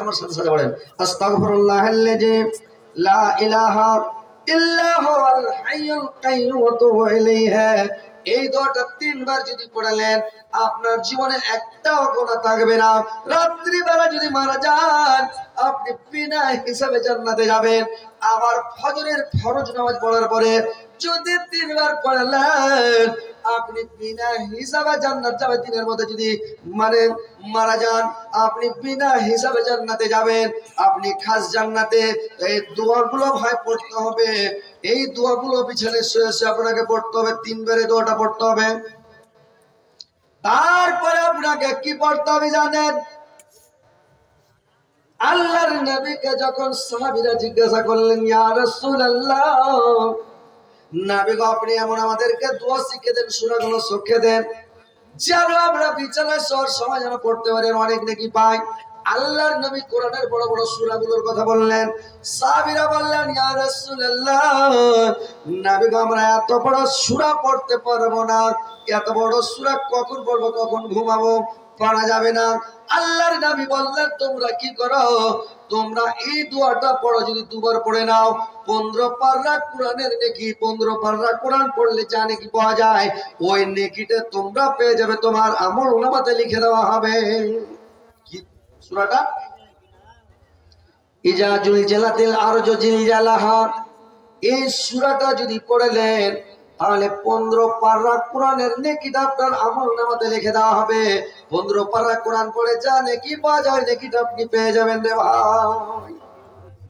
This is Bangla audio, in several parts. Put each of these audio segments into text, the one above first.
আমার সাথে সাথে বলেন আস্তাগফিরুল্লাহাল্লাযী লা ইলাহা ইল্লা হুয়াল হাইয়ুল কাইয়্যুম ওয়া তুবু ইলাইহি। এই দোয়াটা 3 বার যদি পড়লেন আপনার জীবনে একটাও গুনাহ থাকবে না। রাত্রি বেলা যদি মারা যান আপনি বিনা হিসাবে জান্নাতে যাবেন। আবার ফজরের ফরজ নামাজ পড়ার পরে যদি 3 বার পড়লেন আপনি বিনা হিসাবে জান্নাত যাবেন। দিনের মধ্যে যদি মানে মারা যান আপনি বিনা হিসাবে জান্নাতে যাবেন, আপনি খাস জান্নাতে। এই দোয়াগুলো ভাই পড়তে হবে, এই দোয়াগুলো বিছানায় শুয়ে শুয়ে আপনাকে পড়তে হবে। 3 বারে দোয়াটা পড়তে হবে। তারপরে আপনাকে কি পড়তে হবে জানেন? আল্লাহর নবীকে যখন সাহাবীরা জিজ্ঞাসা করলেন ইয়া রাসূলুল্লাহ, নবী গো আপনি এমন আমাদেরকে দোয়া শিখিয়ে দেন, সূরাগুলো শিখিয়ে দেন যেন আমরা বিছানায় শোয়ার সময় যেন পড়তে পারি, অনেক নেকি পাই। আল্লাহর নবী কোরআনের বড় বড় সূরাগুলোর কথা বললেন। সাহাবীরা বললেন ইয়া রাসূলুল্লাহ, নবী গো আমরা এত বড় সূরা পড়তে পারবো না, এত বড় সূরা কখন পড়বো, কখন ঘুমাবো, পড়া যাবে না। আল্লাহর নবী বললেন তোমরা কি করো, তোমরা এই দোয়াটা পড়ো, যদি 2 বার পড়ে নাও 15 পারা কোরআনের নেকি। 15 পারা কোরআন পড়লে যা নেকি পাওয়া যায় ওই নেকিটা তোমরা পেয়ে যাবে, তোমার আমলনামাতে লিখে দেওয়া হবে। কি সূরাটা? ইজা জুলজিলাতিল আরজু জিলজালাহা। এই সূরাটা যদি পড়লেন তাহলে 15 পারা কোরআনের নেকিটা আপনার আমলনামাতে লিখে দেওয়া হবে। 15 পারা কোরআন পড়ে যা নেকি পাওয়া যায় নেকিটা আপনি পেয়ে যাবেন রে ভাই।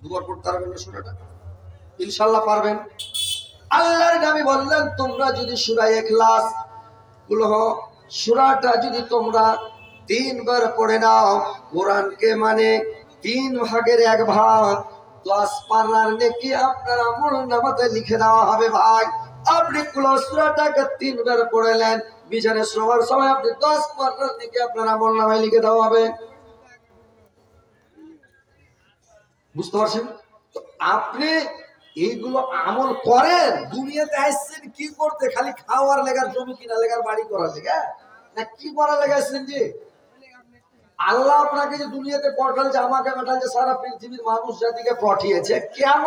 2 বার পড়তে পারবেন না সূরাটা? ইনশাআল্লাহ পারবেন। আল্লাহর নবী বললেন তোমরা যদি সূরা ইখলাস কুলহ সূরাটা যদি তোমরা 3 বার পড়ে নাও, কোরআনকে মানে 3 ভাগের 1 ভাগ, 10 পারার নেকি আপনার আমলনামাতে লিখে দেওয়া হবে ভাই। আপনি কুলহ সূরাটাকে 3 বার পড়লেন, বিছানায় শোয়ার সময় আপনি 10 পারার নেকি আপনার আমলনামায় লিখে দেওয়া হবে। বুঝতে পারছেন? তো আপনি এইগুলো আমল করেন। দুনিয়াতে আসছেন কি করতে? খালি খাওয়ার লেগার, জমি কিনা লেগার, বাড়ি করার লেগা না কি করার লেগে আসছেন? যে আল্লাহ আপনাকে যে দুনিয়াতে পাঠালছে, আমাকে পাঠালছে, সারা পৃথিবীর মানুষ জাতিকে পাঠিয়েছে কেন?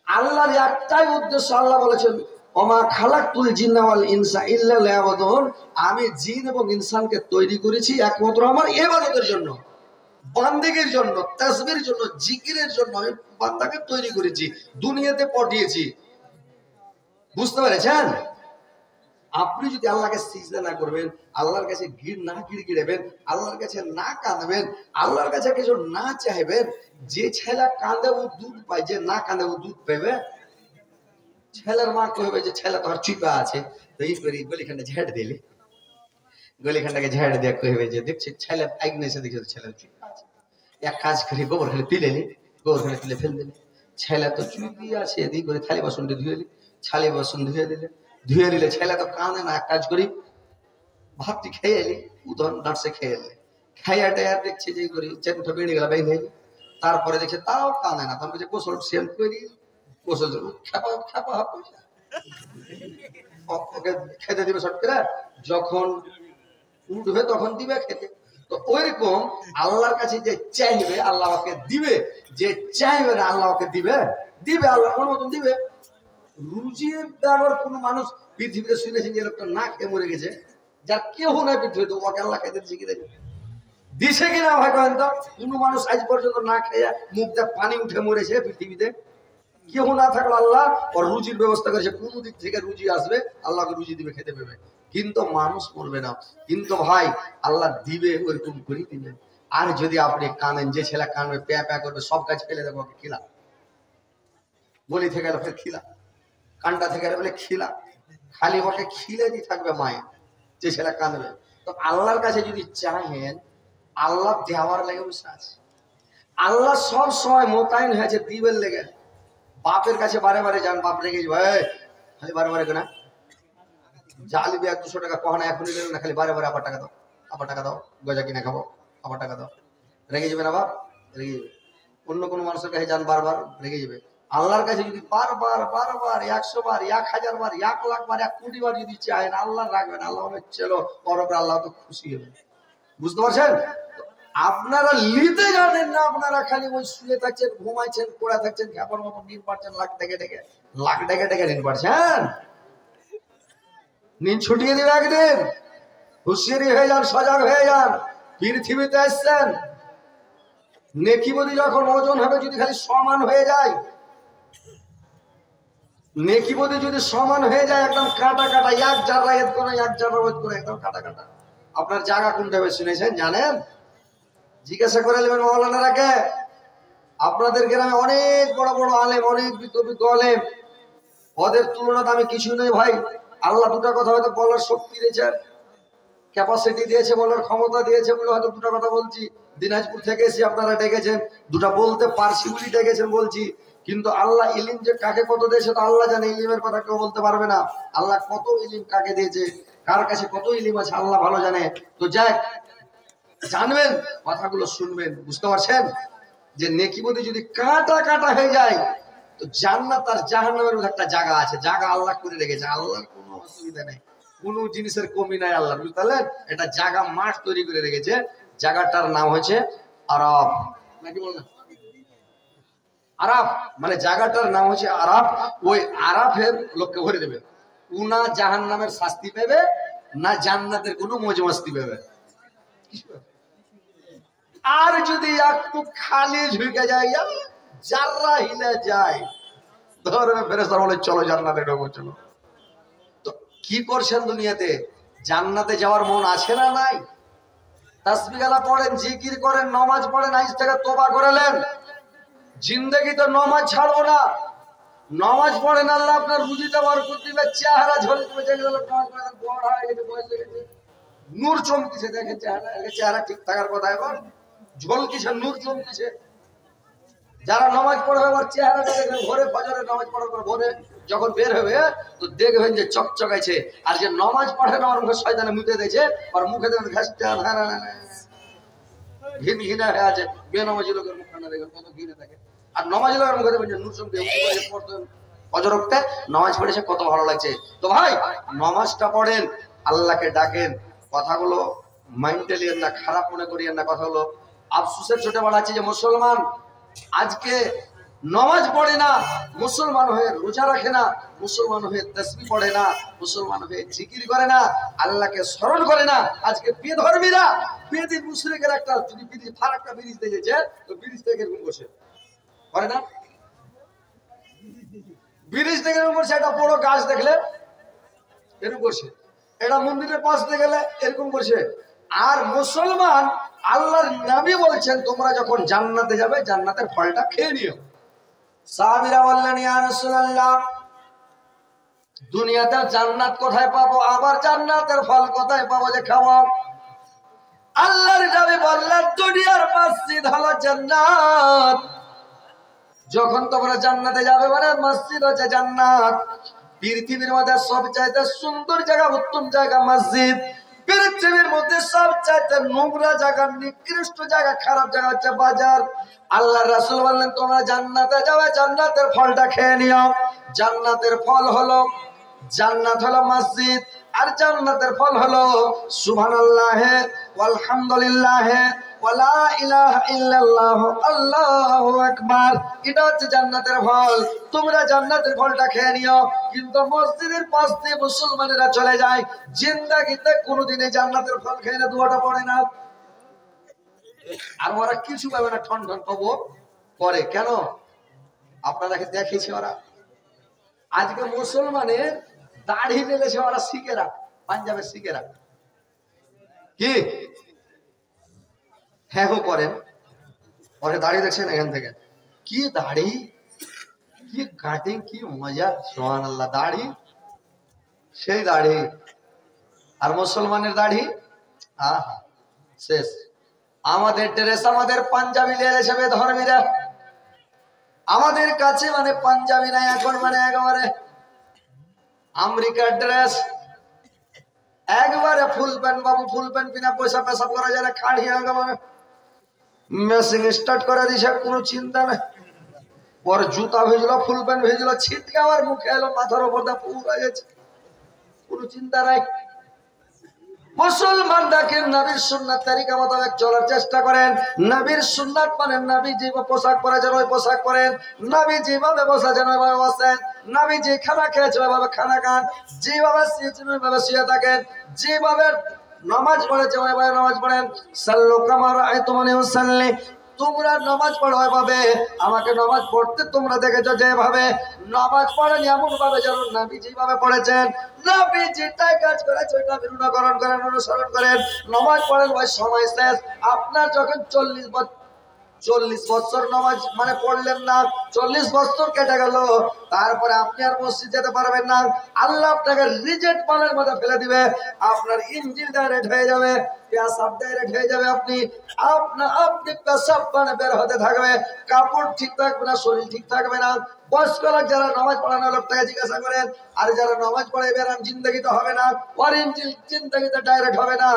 আল্লাহর একটাই উদ্দেশ্য। আল্লাহ বলেছেন ওমা খালাকতুল জিন্না ওয়াল ইনসা ইল্লা লিয়াবুদুন। আমি জিন এবং ইনসানকে তৈরি করেছি একমাত্র আমার ইবাদতের জন্য, বান্দেগীর জন্য, তাসবিহের জন্য, জিকিরের জন্য আমি বান্দাকে তৈরি করেছি, দুনিয়াতে পাঠিয়েছি। বুঝতে পেরেছেন? আপনি যদি আল্লাহকে সিজদা না করবেন, আল্লাহর কাছে গির না গিড়গিড়াবেন, আল্লাহর কাছে না কাঁদবেন, আল্লাহর কাছে কিছু না চাইবেন, যে ছেলে কাঁদে ও দুধ পায়, যে না কাঁদে ও দুধ পাইবে। ছেলের মা কইবে যে ছেলে তোমার চিপা আছে, তো এই করে গলিখানটা ঝেড়ে দিলে, গলিখানটাকে ঝেড়ে দিয়ে কইবে যে দেখছি ছেলে আইগনে এসে দেখছি ছেলের চিপা আছে, এক কাজ করে গোবর খালি তুলে নি, গোবর খালি তুলে ফেল দিলে, ছেলে তো চুপি আছে, এদিক করে থালি বাসনটা ধুয়ে দিলে, ছালি বাসন ধুয়ে দিলে, ধুয়ে দিলে ছেলে তো কাঁদে না। এক কাজ করি ভাতটি খেয়ে এলি, উদন ডাঁটসে খেয়ে এলি, খাইয়া টাইয়া দেখছি যে করি চেনটা বেড়ে গেল বেঁধে এলি, তারপরে দেখছে তাও কাঁদে না, তখন বলছে গোসল সেম করি, গোসল খেপা খেপা ওকে খেতে দিবে শর্ট করে, যখন উঠবে তখন দিবে খেতে। তো ওইরকম আল্লাহর কাছে যে চাইবে আল্লাহ ওকে দিবে, যে চাইবে না আল্লাহ ওকে দিবে দিবে, আল্লাহ কোন মতন দিবে। রুজির দেওয়ার কোন মানুষ পৃথিবীতে শুনেছেন যে লোকটা না খেয়ে মরে গেছে, যার কেউ নাই পৃথিবীতে, ওকে আল্লাহ খেতে দিচ্ছে কিনা, দিছে কিনা ভাই কহেন তো? কোন মানুষ আজ পর্যন্ত না খেয়ে মুখটা পানি উঠে মরেছে পৃথিবীতে? কেউ না থাকলে আল্লাহ ওর রুজির ব্যবস্থা করেছে, কোন দিক থেকে রুজি আসবে আল্লাহকে রুজি দিবে, খেতে পাবে, কিন্তু মানুষ মরবে না। কিন্তু ভাই আল্লাহ দিবে ওইরকম করে দিবে। আর যদি আপনি কানেন, যে ছেলে কানবে প্যা প্যা করবে, সব কাজ ফেলে দেবো, ওকে খিলা, গলি থেকে এলে ফের খিলা, কানটা থেকে এলে বলে খিলা, খালি ওকে খিলে দিয়ে থাকবে মায়ের, যে ছেলে কানবে। তো আল্লাহর কাছে যদি চাহেন, আল্লাহ দেওয়ার লেগে বসে আছে। আল্লাহ সব সময় মোতায়েন হয়েছে দিবের লেগে। বাপের কাছে বারে বারে যান, বাপ রেগে ভাই খালি বারে বারে কেনা জালিবি 100-200 টাকা কখনো এখনই দিলেন না, খালি বারে বারে আবার টাকা দাও, আবার টাকা দাও, গজা কিনে খাবো, আবার টাকা দাও, রেগে যাবে না বাপ, রেগে যাবে। অন্য কোনো মানুষের কাছে যান বারবার, রেগে যাবে। আল্লাহর কাছে যদি বারবার বারবার 100 বার, 1000 বার, 1 লাখ বার, 1 কোটি বার যদি চায়, আল্লাহ রাখবেন, আল্লাহ চলো পরপর আল্লাহ তো খুশি হবে। বুঝতে পারছেন? আপনারা নিতে জানেন না, আপনারা খালি ওই শুয়ে থাকছেন, ঘুমাইছেন, পড়ে থাকছেন, খেপার মতো ঋণ পাচ্ছেন, লাখ ডেকে ডেকে ঋণ পাচ্ছেন। ঋণ ছুটিয়ে দিবে একদিন। হুঁশিয়ারি হয়ে যান, সজাগ হয়ে যান। পৃথিবীতে এসছেন, নেকিবদি যখন ওজন হবে যদি খালি সমান হয়ে যায়, নেকিবদি যদি সমান হয়ে যায় একদম কাটা কাটা, এক জাররা এদ করে এক জাররা ওদ করে একদম কাটা কাটা, আপনার জায়গা কোনটা হবে শুনেছেন জানেন? জিজ্ঞাসা করে নেবেন মৌলানারাকে। আপনাদের গ্রামে অনেক বড় বড় আলেম, অনেক বিজ্ঞ আলেম, ওদের তুলনাতে আমি কিছু নেই ভাই। আল্লাহ দুটা কথা হয়তো বলার শক্তি দিয়েছেন, ক্যাপাসিটি দিয়েছে, বলার ক্ষমতা দিয়েছে বলে হয়তো দুটা কথা বলছি। দিনাজপুর থেকে এসে আপনারা ডেকেছেন, দুটা বলতে পারছি বলে ডেকেছেন বলছি। কিন্তু আল্লাহ ইলিম যে কাকে কত দিয়েছে তো আল্লাহ জানে, ইলিমের কথা কেউ বলতে পারবে না। আল্লাহ কত ইলিম কাকে দিয়েছে, কার কাছে কত ইলিম আছে আল্লাহ ভালো জানে। তো যাই জানবেন, কথাগুলো শুনবেন, বুঝতে পারছেন যে নেকিবদি যদি কাটা কাটা হয়ে যায় তো জান্নাত আর জাহান্নামের মধ্যে একটা জায়গা আছে, জায়গা আল্লাহ করে রেখেছে। আল্লাহর কোনো অসুবিধা নেই, কোনো জিনিসের কমি নাই আল্লাহর, বুঝতে পারলেন? এটা জায়গা মাঠ তৈরি করে রেখেছে, জায়গাটার নাম হচ্ছে আরাফ। নাকি বললেন আরাফ? মানে জায়গাটার নাম হচ্ছে আরাফ। ওই আরাফের লোককে ভরে দেবে, না জাহান্নামের শাস্তি পাবে না জান্নাতের কোনো মौज मस्ती পাবে। আর যদি একটু খালি ঝুঁকে যায়, জাররা হিলে যায়, ধরবে ফেরেশতা বলে চলো জান্নাতে ঢোকো চলো। তো কি করছেন দুনিয়াতে? জান্নাতে যাওয়ার মন আছে না নাই? তাসবিহগালা পড়েন, জিকির করেন, নামাজ পড়েন, আজ থেকে তওবা করলেন, জিন্দেগিতে নামাজ ছাড়বো না। নামাজ পড়েন, আল্লাহ আপনার রুজিতে বরকত দিবে, চেহারা ঝলকবে, যেগুলো নামাজ পড়েন বড় হয়ে গেছে, বয়স হয়ে গেছে, নূর চমকিছে, দেখেন চেহারা ঠিক থাকার কথা, এখন ঝলকিছে, নূর চমকিছে। যারা নামাজ পড়বে আবার চেহারাটা দেখবেন, ভোরে ফজরের নামাজ পড়ার পর ভোরে যখন বের হবে তো দেখবেন যে চকচকাইছে। আর যে নামাজ পড়ে না, ওর মুখে শয়তানে মুতে দিয়েছে, আর মুখে দেখবেন ঘিন ঘিনা হয়ে আছে। বেনামাজি লোকের মুখখানা দেখবেন কত ঘিনে থাকে, আর নামাজি লোকের মুখে দেখবেন যে নূর চমকে পড়তেন ফজর ওয়াক্তে নামাজ পড়েছে, কত ভালো লাগছে। তো ভাই নামাজটা পড়েন, আল্লাহকে ডাকেন, কথাগুলো মাইন্ডে নিয়েন না, খারাপ মনে করিয়েন না। কথাগুলো আফসোসের চোটে বাড়াচ্ছি যে মুসলমান আজকে নামাজ পড়ে না, মুসলমান হয়ে রোজা রাখে না, মুসলমান হয়ে তাসবিহ পড়ে না, মুসলমান হয়ে জিকির করে না, আল্লাহকে স্মরণ করে না। আজকে বেধর্মীরা, বেদিন মুশরিকের একটা যদি ব্রিজ, ফারাক্কা ব্রিজ দেখেছে তো ব্রিজ থেকে এরকম করছে, করে না? ব্রিজ থেকে এরকম করছে, একটা বড় গাছ দেখলে এরকম করছে, এটা মন্দিরের পাশ দিয়ে গেলে এরকম করছে। আর মুসলমান, আল্লাহর নবী বলছেন তোমরা যখন জান্নাতে যাবে জান্নাতের ফলটা খেয়ে নিও। সাহাবীরা বললেন ইয়া রাসূলুল্লাহ, দুনিয়াতে জান্নাত কোথায় পাবো, আবার জান্নাতের ফল কোথায় পাবো যে খাবো? আল্লাহর নবী বললেন দুনিয়ার মসজিদ হলো জান্নাত। যখন তোমরা জান্নাতে যাবে মানে মসজিদ হচ্ছে জান্নাত। পৃথিবীর মধ্যে সবচাইতে সুন্দর জায়গা, উত্তম জায়গা মসজিদ। পৃথিবীর মধ্যে সবচাইতে নোংরা জায়গা, নিকৃষ্ট জায়গা, খারাপ জায়গা হচ্ছে বাজার। আল্লাহর রাসূল বললেন তোমরা জান্নাতে যাবে, জান্নাতের ফলটা খেয়ে নিও। জান্নাতের ফল হলো, জান্নাত হলো মসজিদ, আর জান্নাতের ফল হলো সুবহানাল্লাহ ওয়ালহামদুলিল্লাহ ওয়ালা ইলাহা ইল্লাল্লাহ আল্লাহু আকবার। এটা হচ্ছে জান্নাতের ফল। তোমরা জান্নাতের ফলটা খেয়ে নিও। কিন্তু মসজিদের পাশ দিয়ে মুসলমানেরা চলে যায়, জিন্দেগিতে কোনোদিনে জান্নাতের ফল খেয়ে না, দুয়াটা পড়ে না, আর ওরা কিছু পাবে না, ঠন ঠন পাবো করে। কেন? আপনারা দেখেছি, ওরা আজকে মুসলমানের দাড়ি মেলেছে, ওরা শিখেরা, পাঞ্জাবের শিখেরা কি হ্যাঁ করেন, ওরা দাড়ি দেখছেন এখান থেকে, কি দাড়ি, কি কাটিং, কি মজা, সুবহানাল্লাহ। দাড়ি সেই দাড়ি, আর মুসলমানের দাড়ি আহা শেষ। আমাদের ড্রেস, আমাদের পাঞ্জাবি লেগেছে বেধর্মীরা, আমাদের কাছে মানে পাঞ্জাবি নাই এখন, মানে একেবারে আমেরিকার ড্রেস, একবারে ফুল প্যান্ট। বাবু ফুল প্যান্ট বিনা পয়সা পেশাব করা যায় না, খাড়িয়ে একেবারে মেশিন স্টার্ট করে দিছে, কোনো চিন্তা নেই। ওর জুতা ভেজলো, ফুল প্যান্ট ভেজলো, ছিটকে আমার মুখে এলো, মাথার উপর দিয়ে পুরো গেছে, কোনো চিন্তা নাই। মুসলমান দেখেন নবীর সুন্নাত তরিকা মোতাবেক চলার চেষ্টা করেন। নবীর সুন্নাত মানে নবী যেভাবে পোশাক পরেছেন ওই পোশাক পরেন, নবী যেভাবে বসেছেন ওইভাবে বসেন, নবী যে খানা খেয়েছেন ওইভাবে খানা খান, যেভাবে শুয়েছেন ওইভাবে শুয়ে থাকেন, যেভাবে নামাজ পড়েছে ওইভাবে নামাজ পড়েন। সাল্লু কামা রাআইতুমুনি উসাল্লি, তোমরা নামাজ পড়ো এভাবে, আমাকে নামাজ পড়তে তোমরা দেখেছো যেভাবে নামাজ পড়েন এমন ভাবে যেন নবী যেভাবে পড়েছেন, নবী যেটাই কাজ করেছে ওইটা অনুকরণ করেন, অনুসরণ করেন, নামাজ পড়েন। ওই সময় শেষ। আপনার যখন 40 বছর নামাজ মানে পড়লেন না, 40 বছর কেটে গেল, তারপরে আপনি আর মসজিদ যেতে পারবেন না। আল্লাহ আপনাকে রিজেক্ট মানের মধ্যে ফেলে দিবে, আপনার ইঞ্জিল ডাইরেক্ট হয়ে যাবে, পেশাব ডাইরেক্ট হয়ে যাবে, আপনি পেশাব পানে বের হতে থাকবে, কাপড় ঠিক থাকবে না, শরীর ঠিক থাকবে না। বয়স্ক লোক যারা নামাজ পড়ানো লোকটাকে জিজ্ঞাসা করেন, আর যারা নামাজ পড়ে বেরাম জিন্দগিতে হবে না, ওর ইঞ্জিল জিন্দগিতে ডাইরেক্ট হবে না,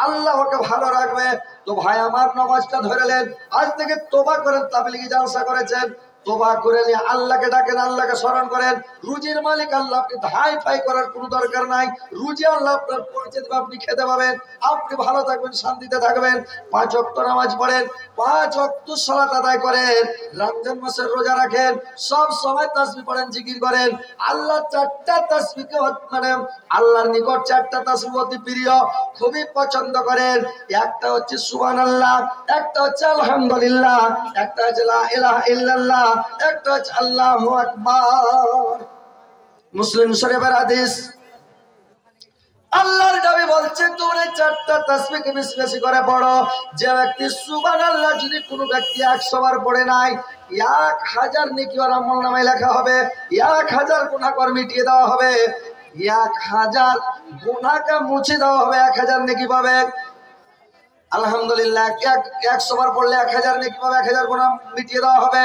আল্লাহ ওকে ভালো রাখবে। তো ভাই আমার নামাজটা ধরেলেন, আজ থেকে তোবা করেন, তাবলীগি জালসা করেছেন, তোবা করে নিয়ে আল্লাহকে ডাকেন, আল্লাহকে স্মরণ করেন। রুজির মালিক আল্লাহ, আপনি ধাই ফাই করার কোনো দরকার নাই। রুজি আল্লাহ আপনার পৌঁছে দেবে, আপনি খেতে পাবেন, আপনি ভালো থাকবেন, শান্তিতে থাকবেন। 5 ওয়াক্ত নামাজ পড়েন, 5 ওয়াক্ত সালাত আদায় করেন, রমজান মাসের রোজা রাখেন, সব সময় তাসবিহ পড়েন, জিকির করেন। আল্লাহ 4টা তাসবিহকে মানে আল্লাহর নিকট 4টা তাসবিহ অতি প্রিয়, খুবই পছন্দ করেন। একটা হচ্ছে সুবহানাল্লাহ, একটা হচ্ছে আলহামদুলিল্লাহ, একটা হচ্ছে লা ইলাহা ইল্লাল্লাহ, একটা হচ্ছে আল্লাহু আকবার। মুসলিম শরীফের হাদিস, আল্লাহর নবী বলছেন তোমরা 4টা তাসবিহকে বেশি বেশি করে পড়ো। যে ব্যক্তি সুবহানাল্লাহ যদি কোনো ব্যক্তি 100 বার পড়ে নাই, 1000 নেকি ওর আমলনামায় লেখা হবে, 1000 গুনাহকর মিটিয়ে দেওয়া হবে, 1000 গুনাহকে মুছে দেওয়া হবে, 1000 নেকি পাবে। আলহামদুলিল্লাহ 100 বার পড়লে 1000 নেকি পাবে, 1000 গুনাহ মিটিয়ে দেওয়া হবে।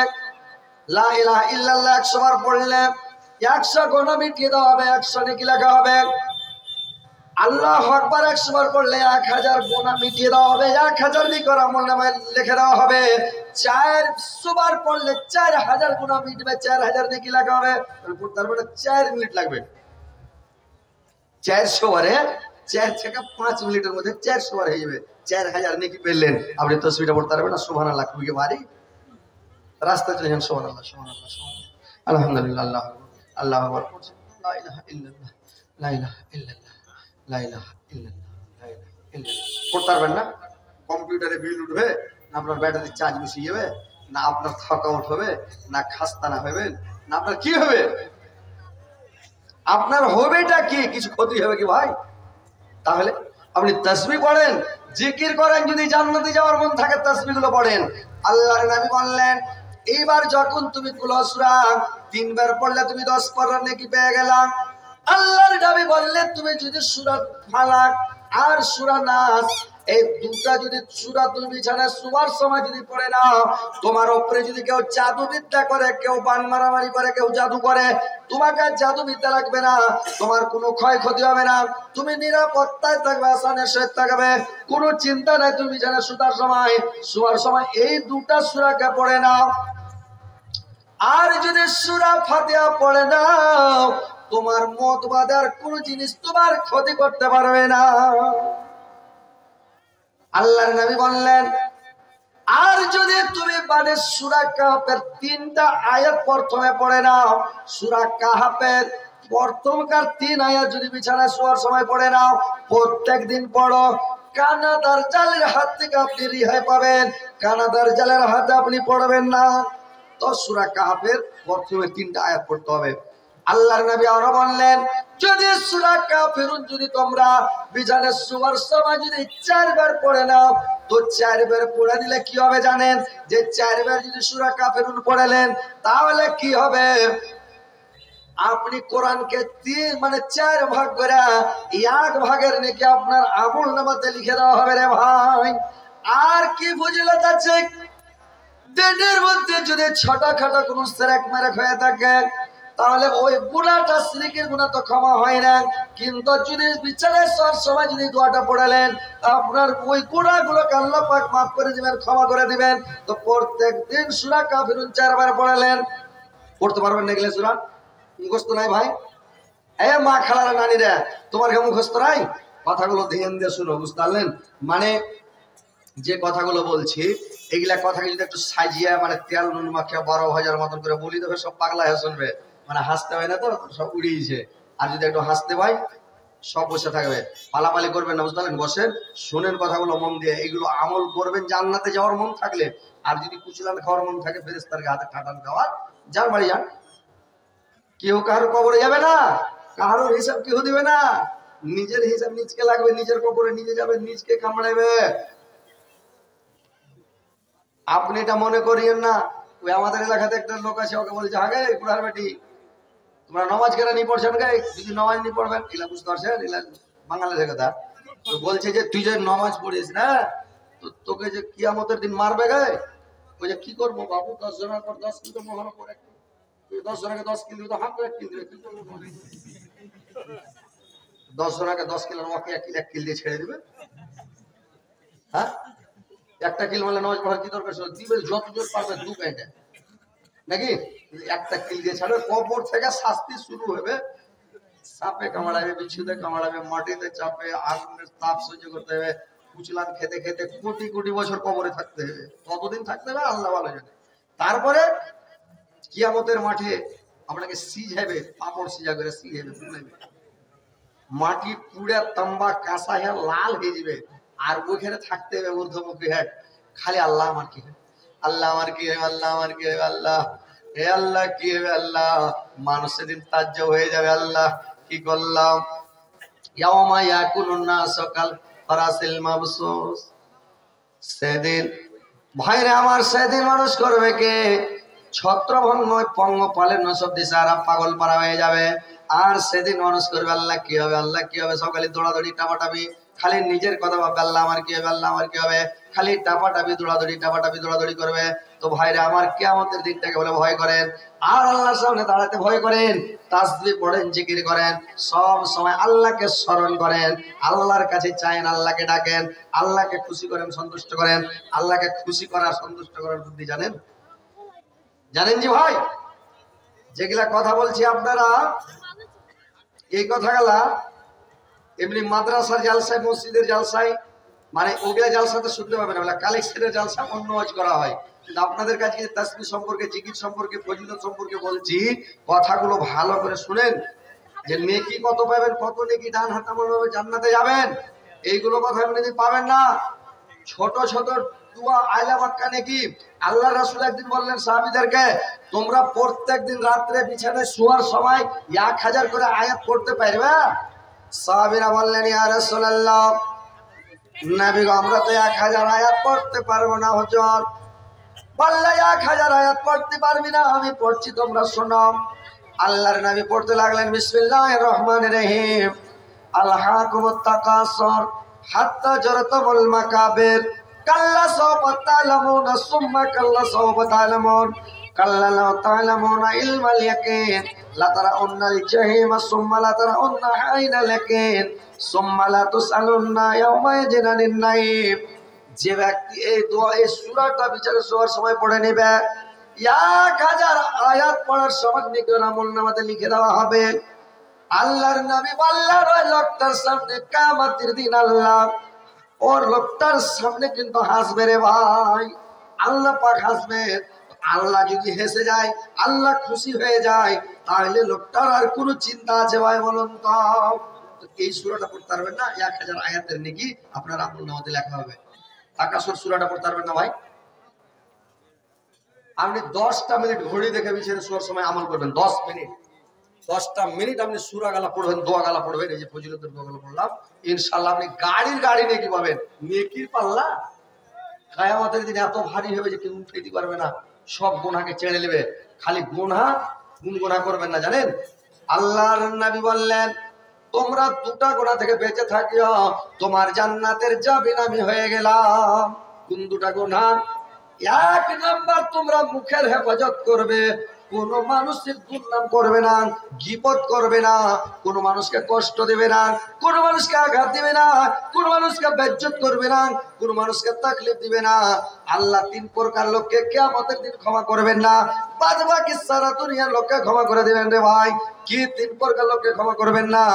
লা ইলাহা ইল্লাল্লাহ 100 বার পড়লে 100 গুনাহ মিটিয়ে দেওয়া হবে, 100 নেকি লেখা হবে। আল্লাহু আকবার 100 বার পড়লে 1000 গুনাহ মিটিয়ে দেওয়া হবে, 1000 নেকি ওর আমলনামায় লিখে দেওয়া হবে। 400 বার পড়লে 4000 গুনাহ মিটবে, 4000 নেকি লেখা হবে। তার মানে 4 মিনিট লাগবে। 400 বারে 4 থেকে 5 মিনিটের মধ্যে 400 বার হয়ে যাবে, 4000 নেকি পেলেন। আপনি তাসবিহটা পড়তে পারবেন না, সুবহানাল্লাহ খুবই ভারী। রাস্তায় চলে যান, সুবহানাল্লাহ সুবহানাল্লাহ সুবহানাল্লাহ, আলহামদুলিল্লাহ, আল্লাহু আকবার, আল্লাহু আকবার, লা ইলাহা ইল্লাল্লাহ, লা ইলাহা ইল্লাল্লাহ, লা ইলাহা ইল্লাল্লাহ, লা ইলাহা ইল্লাল্লাহ। পড়তে পারবেন না, কম্পিউটারে বিল উঠবে না, আপনার ব্যাটারি চার্জ বেশি যাবে না, আপনার থকাউট হবে না, খাস্তানা হবেন না, আপনার কি হবে? আপনার হবেটা কি? কিছু ক্ষতি হবে কি ভাই? তাহলে আপনি তাসবিহ পড়েন, জিকির করেন, যদি জান্নাতে যাওয়ার মন থাকে তাসবিহ গুলো পড়েন। আল্লাহর নবী বললেন, এইবার যখন তুমি কুল সূরা 3 বার পড়লে তুমি 10 পারার নেকি পেয়ে গেলা। আল্লাহর নবী বললেন, তুমি যদি সূরা ফালাক আর সূরা নাস এই দুটা যদি সূরা তুমি বিছানায় শোয়ার সময় যদি পড়ে নাও, তোমার উপরে যদি কেউ জাদুবিদ্যা করে, কেউ বান মারামারি করে, কেউ জাদু করে, তোমাকে জাদুবিদ্যা লাগবে না, তোমার কোনো ক্ষয়ক্ষতি হবে না, তুমি নিরাপত্তায় থাকবে, আসানের সহিত থাকবে, কোনো চিন্তা নাই। তুমি বিছানায় শোয়ার সময় এই দুটা সূরাকে পড়ে নাও। আর যদি সূরা ফাতিহা পড়ে নাও, তোমার মত বাদার কোন জিনিস তোমার ক্ষতি করতে পারবে না। আল্লাহর নবী বললেন, আর যদি তুমি মানে সূরা কাহফের 3টা আয়াত প্রথমে পড়ে নাও, সূরা কাহফের প্রথমকার 3 আয়াত যদি বিছানায় শোয়ার সময় পড়ে নাও, প্রত্যেক দিন পড়ো, কানাদার জালের হাত থেকে আপনি রেহাই পাবেন, কানাদার জালের হাতে আপনি পড়বেন না। তো সূরা কাহফের প্রথমে 3টা আয়াত পড়তে হবে। আল্লাহর নবী আরো বললেন, যদি সূরা কাফিরুন যদি তোমরা বিছানায় শোয়ার সময় যদি 4 বার পড়ে নাও, তো 4 বার পড়ে দিলে কি হবে জানেন? যে 4 বার যদি সূরা কাফিরুন পড়লেন, তাহলে কি হবে? আপনি কোরআনকে 4 ভাগ করে 1 ভাগের নাকি আপনার আমলনামাতে লিখে দেওয়া হবে রে ভাই। আর কি ফজিলত আছে? দিনের মধ্যে যদি ছোটখাটো কোনো সেরেক মেরেক হয়ে থাকে, তাহলে ওই গুনাহটা শিরকের গুনাহ তো ক্ষমা হয় না, কিন্তু যদি বিছানায় শোয়ার সময় যদি দোয়াটা পড়লেন, আপনার ওই গুনাহগুলোকে আল্লাহ পাক মাফ করে দিবেন, ক্ষমা করে দিবেন। তো প্রত্যেক দিন সূরা কাফিরুন 4 বার পড়লেন। পড়তে পারবেন না গেলে সূরা মুখস্থ নাই ভাই? এ মা খালারা নানিরা, তোমার কি মুখস্থ নাই? কথাগুলো ধ্যান দিয়ে শুনো, বুঝতে পারলেন? মানে যে কথাগুলো বলছি এগুলা কথাকে যদি একটু সাজিয়ে মানে তেল নুন মাখিয়ে 12 ভাজার মতন করে বলি দেবে, সব পাগলা হয়ে শুনবে। মানে হাসতে হয় না তো, সব উড়িয়েছে। আর যদি একটু হাসতে পাই সব বসে থাকবে, পালাপালি করবেন না, বুঝতে পারলেন? বসেন, শোনেন কথাগুলো মন দিয়ে, এগুলো আমল করবেন জান্নাতে যাওয়ার মন থাকলে। আর যদি কুচলান খাওয়ার মন থাকে, ফেরেশতার হাতে ঠাটান খাওয়ার, যার বাড়ি যান। কেউ কারোর কবরে যাবে না, কারোর হিসাব কেউ দিবে না। নিজের হিসাব নিজকে লাগবে, নিজের কবরে নিজে যাবে, নিজকে কামড়াবে। আপনি এটা মনে করিয়েন না। ওই আমাদের এলাকাতে একটা লোক আছে, ওকে বলছে, আগে কুড়ার বেটি তোমরা নমাজ কেন নিয়ে পড়ছেন গে? যদি নমাজ নিয়ে পড়বেন, এগুলা বুঝতে পারছেন, এগুলা বাঙালির কথা। তো বলছে যে তুই যে নমাজ পড়িস না, তো তোকে যে কিয়ামতের দিন মারবে গে। ওই যে কি করবো বাবু, 10 জনের পর 10 কিলো মহান করে, 10 জনকে 10 কিলো তো হাত 1 কিলো, কি করবো? 10 জনকে 10 কিলোর মাকে 1 কিলো দিয়ে ছেড়ে দিবে। হ্যাঁ, একটা কিল মারলে নামাজ পড়ার কি দরকার? দিবে যত জোর পারবে, 2 ঘন্টা নাকি? একটা কিল দিয়ে ছাড়বে, কবর থেকে শাস্তি শুরু হবে। সাপে কামড়াবে, বিচ্ছুতে কামড়াবে, মাটিতে চাপে, আগুনের তাপ সহ্য করতে হবে, কুচলান খেতে খেতে কোটি কোটি বছর কবরে থাকতে হবে। কতদিন থাকতে হবে আল্লাহ ভালো জানে। তারপরে কিয়ামতের মাঠে আপনাকে সিঝাবে, পাপড় সিজা করে সিঝাবে, মাটি পুড়ে তাম্বা কাঁসা হয়ে লাল হয়ে যাবে। আর ওইখানে থাকতে হবে ঊর্ধ্বমুখী হেড, খালি আল্লাহ আমার কি হবে, আল্লাহ আমার কি হবে, আল্লাহ আমার কি হবে, আল্লাহ হে আল্লাহ কি হবে, আল্লাহ। মানুষ সেদিন তাজ্য হয়ে যাবে, আল্লাহ কি করলাম। ইয়াওমা ইয়াকুলুন নাসু কাল ফারাসিল মাবসুস। সেদিন ভাইরে আমার, সেদিন মানুষ করবে কে? ছত্রভঙ্গ পঙ্গপালের নসব দিশে আর পাগল পারা হয়ে যাবে। আর সেদিন মানুষ করবে আল্লাহ কি হবে, আল্লাহ কি হবে, সকালে দৌড়াদৌড়ি টাপাটাপি, খালি নিজের কথা ভাববে, আল্লাহ আমার কি হবে, আল্লাহ আমার কি হবে, খালি টাপাটাপি দৌড়াদৌড়ি টাপাটাপি দৌড়াদৌড়ি করবে। তো ভাইরে আমার, কিয়ামতের দিনটাকে বলে ভয় করেন, আর আল্লাহর সামনে দাঁড়াতে ভয় করেন, তাসবিহ পড়েন, জিকির করেন, সব সময় আল্লাহকে স্মরণ করেন, আল্লাহর কাছে চায়েন, আল্লাহকে ডাকেন, আল্লাহকে খুশি করেন, সন্তুষ্ট করেন। আল্লাহকে খুশি করা সন্তুষ্ট করার বুদ্ধি জানেন? জানেন জি ভাই? যেগুলা কথা বলছি আপনারা, এই কথাগুলা এমনি মাদ্রাসার জালসায়, মসজিদের জালসায়, মানে ওগুলা জালসাতে শুনতে পাবেন না, কালেকশনের জালসা অন্য ওয়াজ করা হয়। কিন্তু আপনাদের কাছে তাসবিহ সম্পর্কে, জিকির সম্পর্কে, ফজিলত সম্পর্কে বলছি, কথাগুলো ভালো করে শুনেন। যে নেকি কত পাবেন, কত নেকি ডান হাতে হবে, জান্নাতে যাবেন, এইগুলো কথা এমনি পাবেন না। ছোট ছোট দুয়া আয়লা বাক্কা নেকি। আল্লাহ রাসূল একদিন বললেন সাহাবীদেরকে, তোমরা প্রত্যেকদিন রাত্রে বিছানায় শোয়ার সময় 1000 করে আয়াত পড়তে পারবে? সাহাবীরা বললেন, ইয়া রাসূলুল্লাহ, নবী গো, আমরা তো 1000 আয়াত পড়তে পারবো না হুজুর। বললে 1000 আয়াত পড়তে পারবি না, আমি পড়ছি, তোমরা শোনো। আল্লাহর নবী পড়তে লাগলেন, বিসমিল্লাহির রহমানির রহিম, আলহাকুমুত তাকাসুর হাত্তা জুরতুমুল মাকাবির, কাল্লা সাওফা তা'লামুনা সুম্মা কাল্লা সাওফা তা'লামুন, কাল্লা লাউ তা'লামুনা ইলমাল ইয়াকিন লাতারাউন্নাল জাহিমা সুম্মা লাতারাউন্না আইনাল ইয়াকিন সুম্মা লা তুসআলুন্না ইয়াওমা ইযিন আনিন নাঈম। যে ব্যক্তি এই দোয়া, এই সূরাটা বিচারে শোয়ার সময় পড়ে নেবে, 1000 আয়াত পড়ার সময় নিকট আমলনামাতে লিখে দেওয়া হবে। আল্লাহর নবী বললেন, ওই লোকটার সামনে কিয়ামতের দিন আল্লাহ ওর লোকটার সামনে কিন্তু হাসবে রে ভাই, আল্লাহ পাক হাসবে। আল্লাহ যদি হেসে যায়, আল্লাহ খুশি হয়ে যায়, তাহলে লোকটার আর কোনো চিন্তা আছে ভাই বলুন তো? এই সূরাটা পড়তে পারবেন না, 1000 আয়াতের নেকি আপনার আমলনামাতে লেখা হবে। তাকাসুর সূরাটা পড়তে পারবেন না ভাই? আপনি 10টা মিনিট ঘড়ি দেখে বিছানায় শোয়ার সময় আমল করবেন, 10 মিনিট, 10টা মিনিট আপনি সূরা গালা পড়বেন, দোয়া গালা পড়বেন, এই যে ফজিলতের দোয়া গালা পড়লাম, ইনশাআল্লাহ আপনি গাড়ি নেকি পাবেন। নেকির পাল্লা কিয়ামতের দিন এত ভারী হবে যে কেউ উঠে দিতে পারবে না, সব গুনাহকে ছেড়ে নেবে। খালি গুনাহ করবেন না, জানেন? আল্লাহর নবী বললেন, তোমরা 2টা গুনাহ থেকে বেঁচে থাকিও, তোমার জান্নাতের জামিন হয়ে গেলাম। কোন 2টা গুনাহ? 1 নাম্বার, তোমরা মুখের হেফাজত করবে, কোন মানুষের দুর্নাম করবে না, গীবত করবে না, কোন মানুষকে কষ্ট দেবে না, কোন মানুষকে আঘাত দিবে না, কোন মানুষকে বেইজ্জত করবে না, কোন মানুষকে তাকলিফ দিবে না। আল্লাহ 3 প্রকার লোককে কিয়ামতের দিন ক্ষমা করবেন না, বাদ বাকি সারা দুনিয়ার লোককে ক্ষমা করে দিবেন রে ভাই। কি 3 প্রকার লোককে ক্ষমা করবেন না?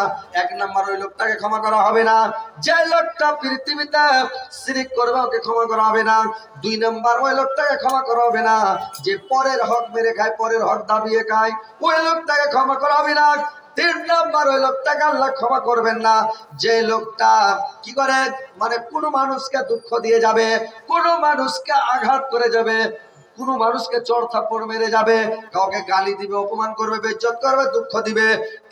1 নাম্বার ওই লোকটাকে ক্ষমা করা হবে না যে লোকটা পৃথিবীতে শিরক করবে, ওকে ক্ষমা করা হবে না। 2 নাম্বার ওই লোকটাকে ক্ষমা করা হবে না যে পরের হক মেরে খায়, পরের হক দাবিয়ে খায়, ওই লোকটাকে ক্ষমা করা হবে না। 3 নাম্বার ওই লোকটাকে আল্লাহ ক্ষমা করবেন না যে লোকটা কি করে, মানে কোন মানুষকে দুঃখ দিয়ে যাবে, কোন মানুষকে আঘাত করে যাবে, কোন মানুষকে চড় থাপ্পড় মেরে যাবে, কাউকে গালি দিবে, অপমান করবে, বেইজ্জত করবে, দুঃখ দিবে,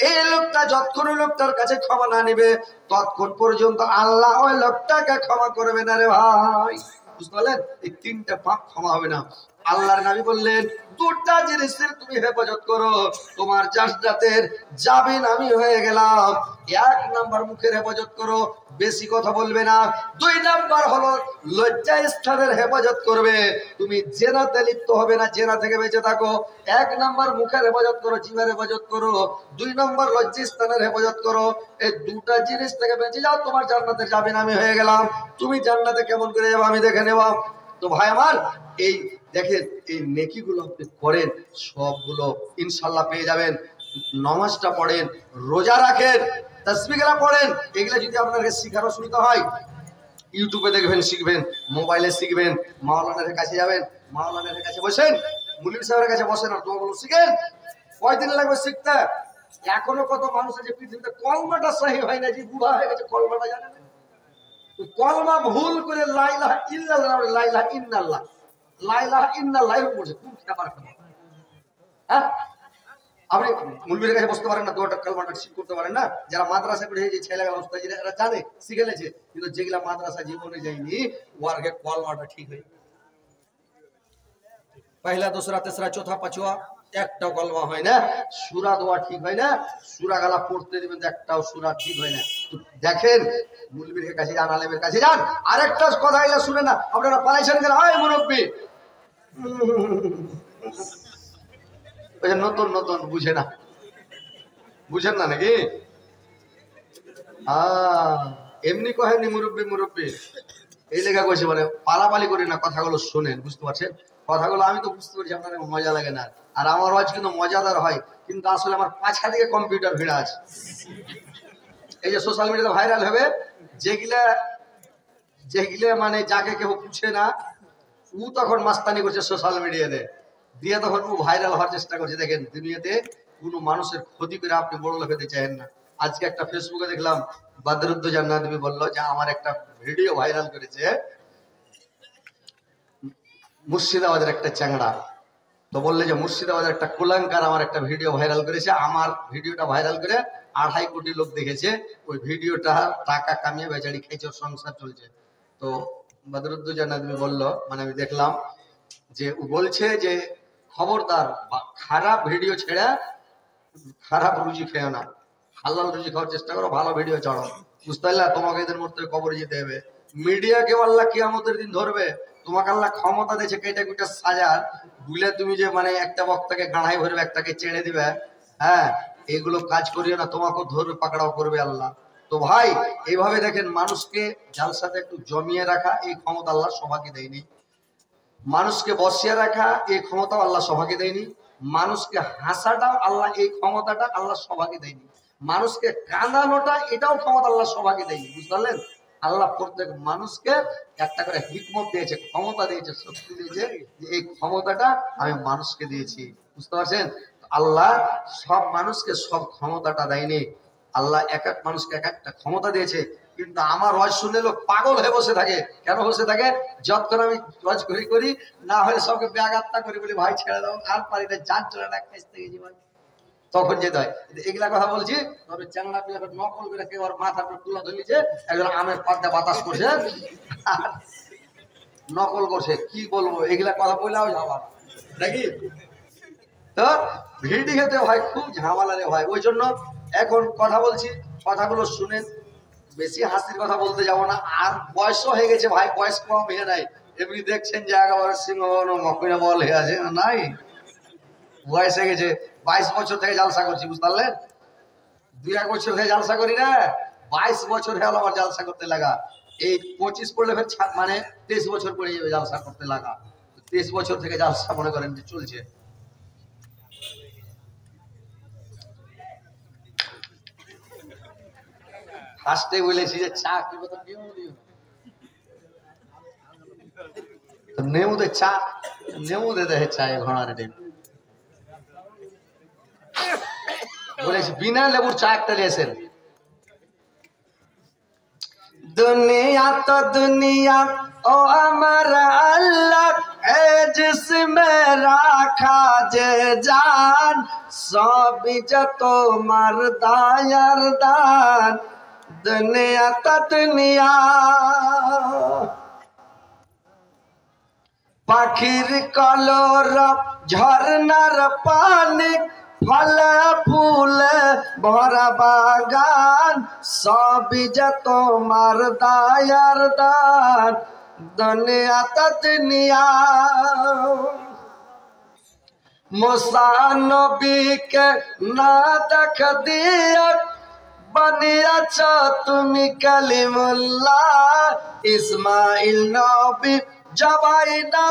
এই লোকটা যতক্ষণ ওই লোকটার কাছে ক্ষমা না নেবে ততক্ষণ পর্যন্ত আল্লাহ ওই লোকটাকে ক্ষমা করবে না রে ভাই। বুঝতে পারলেন? এই 3টা পাপ ক্ষমা হবে না। আল্লাহর নবী বললেন 2টা জিনিসের তুমি হেফাজত করো, তোমার জান্নাতের জামিন আমি হয়ে গেলাম। 1 নাম্বার মুখের হেফাজত করো, বেশি কথা বলবে না। 2 নাম্বার হলো লজ্জা স্থানের হেফাজত করবে, তুমি জেনাতে লিপ্ত হবে না, জেনা থেকে বেঁচে থাকো। 1 নাম্বার মুখের হেফাজত করো, জিহ্বার হেফাজত করো। 2 নাম্বার লজ্জা স্থানের হেফাজত করো। এই 2টা জিনিস থেকে বেঁচে যাও, তোমার জান্নাতের জামিন আমি হয়ে গেলাম। তুমি জান্নাতে কেমন করে যাবো আমি দেখে নেব। তো ভাই আমার, এই দেখেন এই নেকিগুলো আপনি করেন, সবগুলো ইনশাল্লাহ পেয়ে যাবেন। নামাজটা পড়েন, রোজা রাখেন, তাসবিহগুলো পড়েন, এগুলা যদি আপনাকে শিখার অসুবিধা হয় ইউটিউবে দেখবেন, শিখবেন, মোবাইলে শিখবেন, মাওলানার কাছে যাবেন, মাওলানার কাছে বসেন, মুলিম সাহেবের কাছে বসেন, আর দোয়াগুলো শিখেন। কয়দিন লাগবে শিখতে? এখনো কত মানুষ আছে পৃথিবীতে কলমাটা সহি হয় না, যে বুড়া হয়ে গেছে কলমাটা জানে না। কলমা ভুল করে লা ইলাহা ইল্লাল্লাহ, লা ইলাহা ইল্লাল্লাহ, লা ইলাহা ইল্লাল্লাহ এরকম বলছে। কোন ব্যাপার? হ্যাঁ, আপনি মুলবির কাছে বসতে পারেন না, দোয়াটা কালমাটা ঠিক করতে পারেন না। যারা মাদ্রাসা পড়ে যে ছেলেগুলো উস্তাদ এরা জানে, শিখে গেছে, কিন্তু যেগুলা মাদ্রাসা জীবনে যায়নি ওয়ার্কে কলমাটা ঠিক হয়। পয়লা দুসরা তেসরা চৌথা পাঁচওয়া একটাও কলমা হয় না, সূরা দোয়া ঠিক হয় না, সূরা গালা পড়তে দিবেন একটাও সূরা ঠিক হয় না। তো দেখেন মুলবির কাছে যান, আলেমের কাছে যান। আরেকটা কথা এলা শুনে না, আপনারা পালাইছেন কেন? হয় মুরব্বী নতুন নতুন বুঝে না, বুঝেন না নাকি? এমনি কহেননি মুরব্বী মুরব্বী, এই লেখা কইছে, মানে পালাপালি করি না, কথাগুলো শোনেন, বুঝতে পারছেন? কথাগুলো আমি তো বুঝতে পারছি আপনাদের মজা লাগে না, আর আমার ওয়াজ কিন্তু মজাদার হয়, কিন্তু আসলে আমার পাছা দিকে কম্পিউটার ভিড়া আছে। এই যে সোশ্যাল মিডিয়াতে ভাইরাল হবে, যেগুলা যেগুলা মানে যাকে কেউ পুছে না, ও তখন মাস্তানি করছে সোশ্যাল মিডিয়াতে, দিয়ে তখন ও ভাইরাল হওয়ার চেষ্টা করছে। দেখেন দুনিয়াতে কোনো মানুষের ক্ষতি করে আপনি বড় লোক হতে চান না। আজকে একটা ফেসবুকে দেখলাম বদরুদ্দোজা নদভী বললো যে আমার একটা ভিডিও ভাইরাল করেছে মুর্শিদাবাদের একটা চ্যাংড়া, তো বললে যে মুর্শিদাবাদের একটা কুলাঙ্কার আমার একটা ভিডিও ভাইরাল করেছে, আমার ভিডিওটা ভাইরাল করে 2.5 কোটি লোক দেখেছে, ওই ভিডিওটা টাকা কামিয়ে বেচারি খেয়েছে, ওর সংসার চলছে। তো বদরুদ্দোজা নদভী বললো, মানে আমি দেখলাম যে ও বলছে যে খবরদার খারাপ ভিডিও ছেড়ে খারাপ রুজি খেও না, হালাল রুজি খাওয়ার চেষ্টা করো, ভালো ভিডিও ছাড়ো, বুঝতে পারলে? তোমাকে এদের মধ্যে কবরে যেতে হবে। মিডিয়াকে আল্লাহ কিয়ামতের দিন ধরবে, তোমাকে আল্লাহ ক্ষমতা দিয়েছে কেটে কুটে সাজার, বুঝলে তুমি যে মানে একটা বক্তাকে গাড়াই ভরবে, একটাকে ছেড়ে দিবে, হ্যাঁ, এগুলো কাজ করিও না, তোমাকেও ধরবে, পাকড়াও করবে আল্লাহ। তো ভাই এইভাবে দেখেন, মানুষকে জালসাতে একটু জমিয়ে রাখা এই ক্ষমতা আল্লাহ সবাইকে দেয়নি, মানুষকে বসিয়ে রাখা এই ক্ষমতা আল্লাহ সবাইকে দেয়নি, মানুষকে হাসাটাও আল্লাহ এই ক্ষমতাটা আল্লাহ সবাইকে দেয়নি, মানুষকে কাঁদানোটা এটাও ক্ষমতা আল্লাহ সবাইকে দেয়নি, বুঝতে পারলেন? আল্লাহ প্রত্যেক মানুষকে একটা করে হিকমত দিয়েছে, ক্ষমতা দিয়েছে, শক্তি দিয়েছে, যে এই ক্ষমতাটা আমি মানুষকে দিয়েছি, বুঝতে পারছেন? আল্লাহ সব মানুষকে সব ক্ষমতাটা দেয়নি, আল্লাহ এক এক মানুষকে এক একটা ক্ষমতা দিয়েছে। কিন্তু আমার ওয়াজ শুনলে লোক পাগল হয়ে বসে থাকে। কেন বসে থাকে? যতক্ষণ আমি ওয়াজ করি না হলে সবকে ব্যাঘাতটা করি, বলি ভাই ছেড়ে দাও, আর পারি না, যার চলে না খাইতে গেছি ভাই, তখন যেতে হয়। এগুলা কথা বলছি, তবে চ্যাংড়া পিলা নকল করে কেউ ওর মাথার উপর তুলা ধরেছে, একজন আমের পাতা বাতাস করছে, নকল করছে, কি বলবো, এগুলা কথা বললেও যাওয়া নাকি? তো ভিডিওতে ভাই খুব ঝামেলা রে ভাই, ওই জন্য এখন কথা বলছি, কথাগুলো শুনেন, বেশি হাসির কথা বলতে যাবো না, আর বয়সও হয়ে গেছে ভাই, বয়স কম হয়ে নাই, এমনি দেখছেন যে একেবারে সিংহ মকিনা বল হয়ে আছে নাই, বয়স হয়ে গেছে। 22 বছর থেকে জালসা করছি, বুঝতে পারলেন? 2-1 বছর থেকে জালসা করি না, 22 বছর হয়ে গেল আমার জালসা করতে লাগা। এই 25 পড়লে ফের মানে 23 বছর পড়ে যাবে জালসা করতে লাগা। 23 বছর থেকে জালসা মনে করেন যে চলছে। ফার্স্টে বলেছি যে চা কি বলতো নেমু দিও, তো নেমু দে চা, নেমু দে দে চা ঘোড়ার ডিম বলেছি বিনা লেবুর চা একটা দিয়েছেন। दुनिया तो दुनिया ओ अमर अल्लाह है जिसमें राखा जे जान सब तो मरदा यरदान दुनिया तो दुनिया पाखिर कलर झरनार पानी फल फूल भरा बागान सब তোমার দায়ার দান দুনিয়া তা দুনিয়া মুসা নবীকে না দেখ দিয়া বানিয়েছ তুমি কালিমুল্লাহ ইসমাইল নবী জবাই না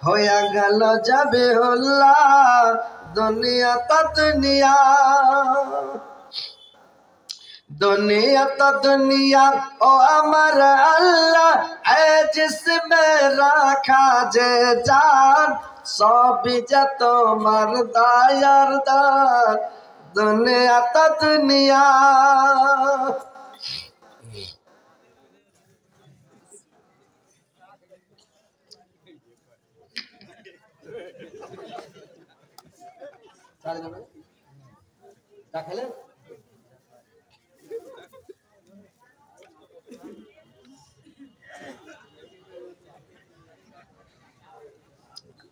হয়ে গেল জাবিহুল্লাহ दुनिया तो दुनिया दुनिया तो दुनिया ओ अमर अल्लाह है जिसमें रखा जे जान सब तो मरदा यरदान दुनिया तो दुनिया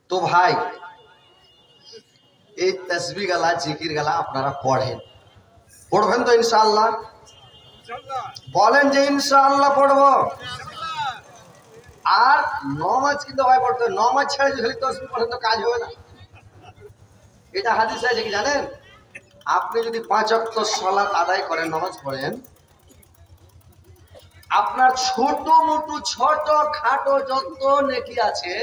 तो भाई এই তসবিহ গালা জিকির গালা আপনারা পড়েন, পড়বেন তো ইনশাআল্লাহ? বলেন যে ইনশাআল্লাহ পড়বো। আর নামাজ কিন্তু ভাই পড়তে, নামাজ ছেড়ে যদি খালি তসবিহ পড়েন তো কাজ হবে না। এটা হাদিসে আছে কি জানেন? আপনি যদি 5 ওয়াক্ত সালাত আদায় করেন, নামাজ পড়েন, আপনার ছোট মোটো ছোট খাটো যত নেকি আছে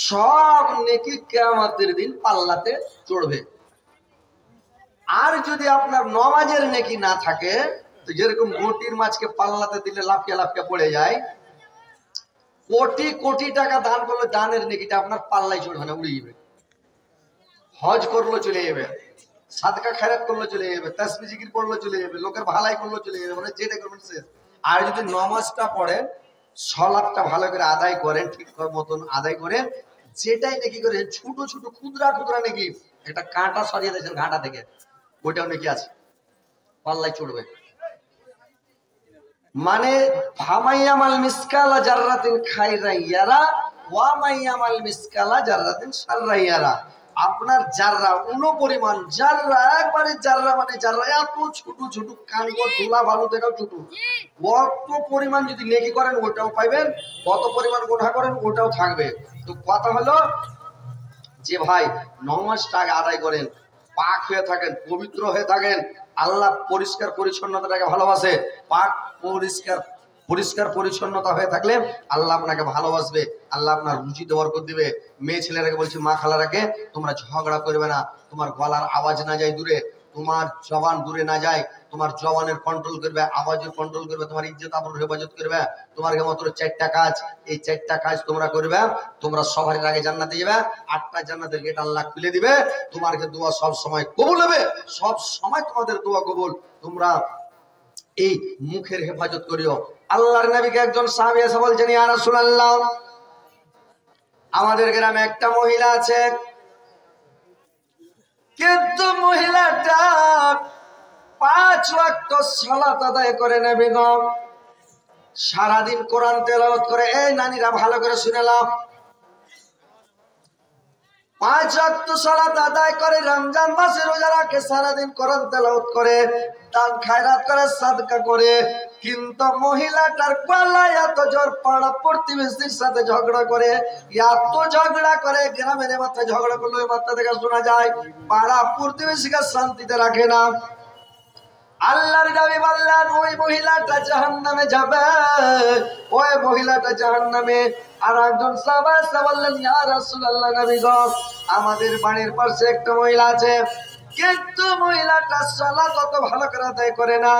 সব নেকি কিয়ামতের দিন পাল্লাতে চড়বে। আর যদি আপনার নামাজের নেকি না থাকে, তো যেরকম গোটির মাছকে পাল্লাতে দিলে লাফিয়া লাফিয়া পড়ে যায়, কোটি কোটি টাকা দান করলে দানের নেকিটা আপনার পাল্লায় চড়বে না, উড়ে যাবে। হজ করলো চলে যাবে, সাদকা খায়রাত করলো চলে যাবে, তাসবিহ জিকির করলো চলে যাবে, লোকের ভালাই করলো চলে যাবে, মানে যেটা করবেন শেষ। আর যদি নামাজটা পড়েন, সালাতটা ভালো করে আদায় করেন, ঠিক মতন আদায় করেন, যেটাই নাকি করেন ছোট ছোট ক্ষুদ্রা ক্ষুদ্রা নাকি একটা কাঁটা সরিয়ে দিয়েছেন ঘাটা থেকে, ওইটাও নাকি আছে পাল্লায় চড়বে। মানে ফামাইয়ামাল মিসকালা জাররাতিন খাইরাইয়ারা ওয়া মাইয়ামাল মিসকালা জাররাতিন শাররাইয়ারা। আপনার জাররা পরিমাণ, জাররা একবারে জাররা মানে জাররা, এত ছোট ছোট কানগর ধুলা বালু দেখাও ছোট, কত পরিমাণ যদি নেকি করেন ওটাও পাইবেন, কত পরিমাণ গুনাহ করেন ওটাও থাকবে। তো কথা হলো যে ভাই নামাজটা আদায় করেন, পাক হয়ে থাকেন, পবিত্র হয়ে থাকেন। আল্লাহ পরিষ্কার পরিচ্ছন্নতাটাকে ভালোবাসে। পাক পরিষ্কার পরিষ্কার পরিচ্ছন্নতা হয়ে থাকলে আল্লাহ আপনাকে ভালোবাসবে, আল্লাহ আপনার রুচিতে বরকত দিবে। মেয়ে ছেলেরাকে বলছি, মা খালারাকে, তোমরা ঝগড়া করবে না, তোমার গলার আওয়াজ না যায় দূরে, তোমার জবান দূরে না যায়, তোমার জবানের কন্ট্রোল করবে, আওয়াজের কন্ট্রোল করবে, তোমার ইজ্জত আবরুর হেফাজত করবে। তোমার মাত্র 4টা কাজ, এই 4টা কাজ তোমরা করবে, তোমরা সবার আগে জান্নাতে যাবে। 8টা জান্নাতের গেট আল্লাহ খুলে দিবে, তোমাকে দোয়া সব সময় কবুল হবে, সব সময় তোমাদের দোয়া কবুল। তোমরা এই মুখের হেফাজত করিও। আল্লাহর নবীকে একজন সাহাবী এসে বলছেন, ইয়া রাসূলুল্লাহ, আমাদের গ্রামে একটা মহিলা আছে, কিন্তু মহিলাটা 5 ওয়াক্ত সালাত আদায় করে না বেগম, সারাদিন কোরআন তেলাওয়াত করে। এই নানীরা ভালো করে শুনে নাও, 5 ওয়াক্ত সালাত আদায় করে, রমজান মাসে রোজা রাখে, সারাদিন কোরআন তেলাওয়াত করে, দান খায়রাত করে, সাদকা করে, কিন্তু মহিলাটার গলায় এত জোর, পাড়া প্রতিবেশীর সাথে ঝগড়া করে, এত ঝগড়া করে, গ্রামের মাথায় ঝগড়া করলে ওই মাথা থেকে শোনা যায়, পাড়া প্রতিবেশীকে শান্তিতে রাখে না। আল্লাহর নবী বললেন ওই মহিলাটা জাহান্নামে যাবে, ওই মহিলাটা জাহান্নামে। আর একজন সাহাবা এসে বললেন ইয়া রাসূলুল্লাহ, নবী গো, আমাদের বাড়ির পাশে একটা মহিলা আছে, কিন্তু মহিলাটা সালাত অত ভালো করে আদায় করে না,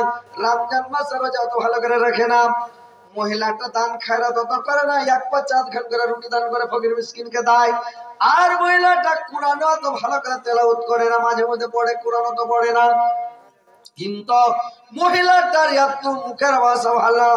রমজান মাসে রোজা অত ভালো করে রাখে না, মহিলাটা দান খায়রাত অত করে না, এক পা চাঁদ খান করে রুটি দান করে ফকির মিসকিনকে দেয়। আর মহিলাটা কোরআন অত ভালো করে তেলাওয়াত করে না, মাঝে মধ্যে পড়ে, কোরআন অত পড়ে না। কিন্তু মহিলাটার এত মুখের ভাষা ভালো,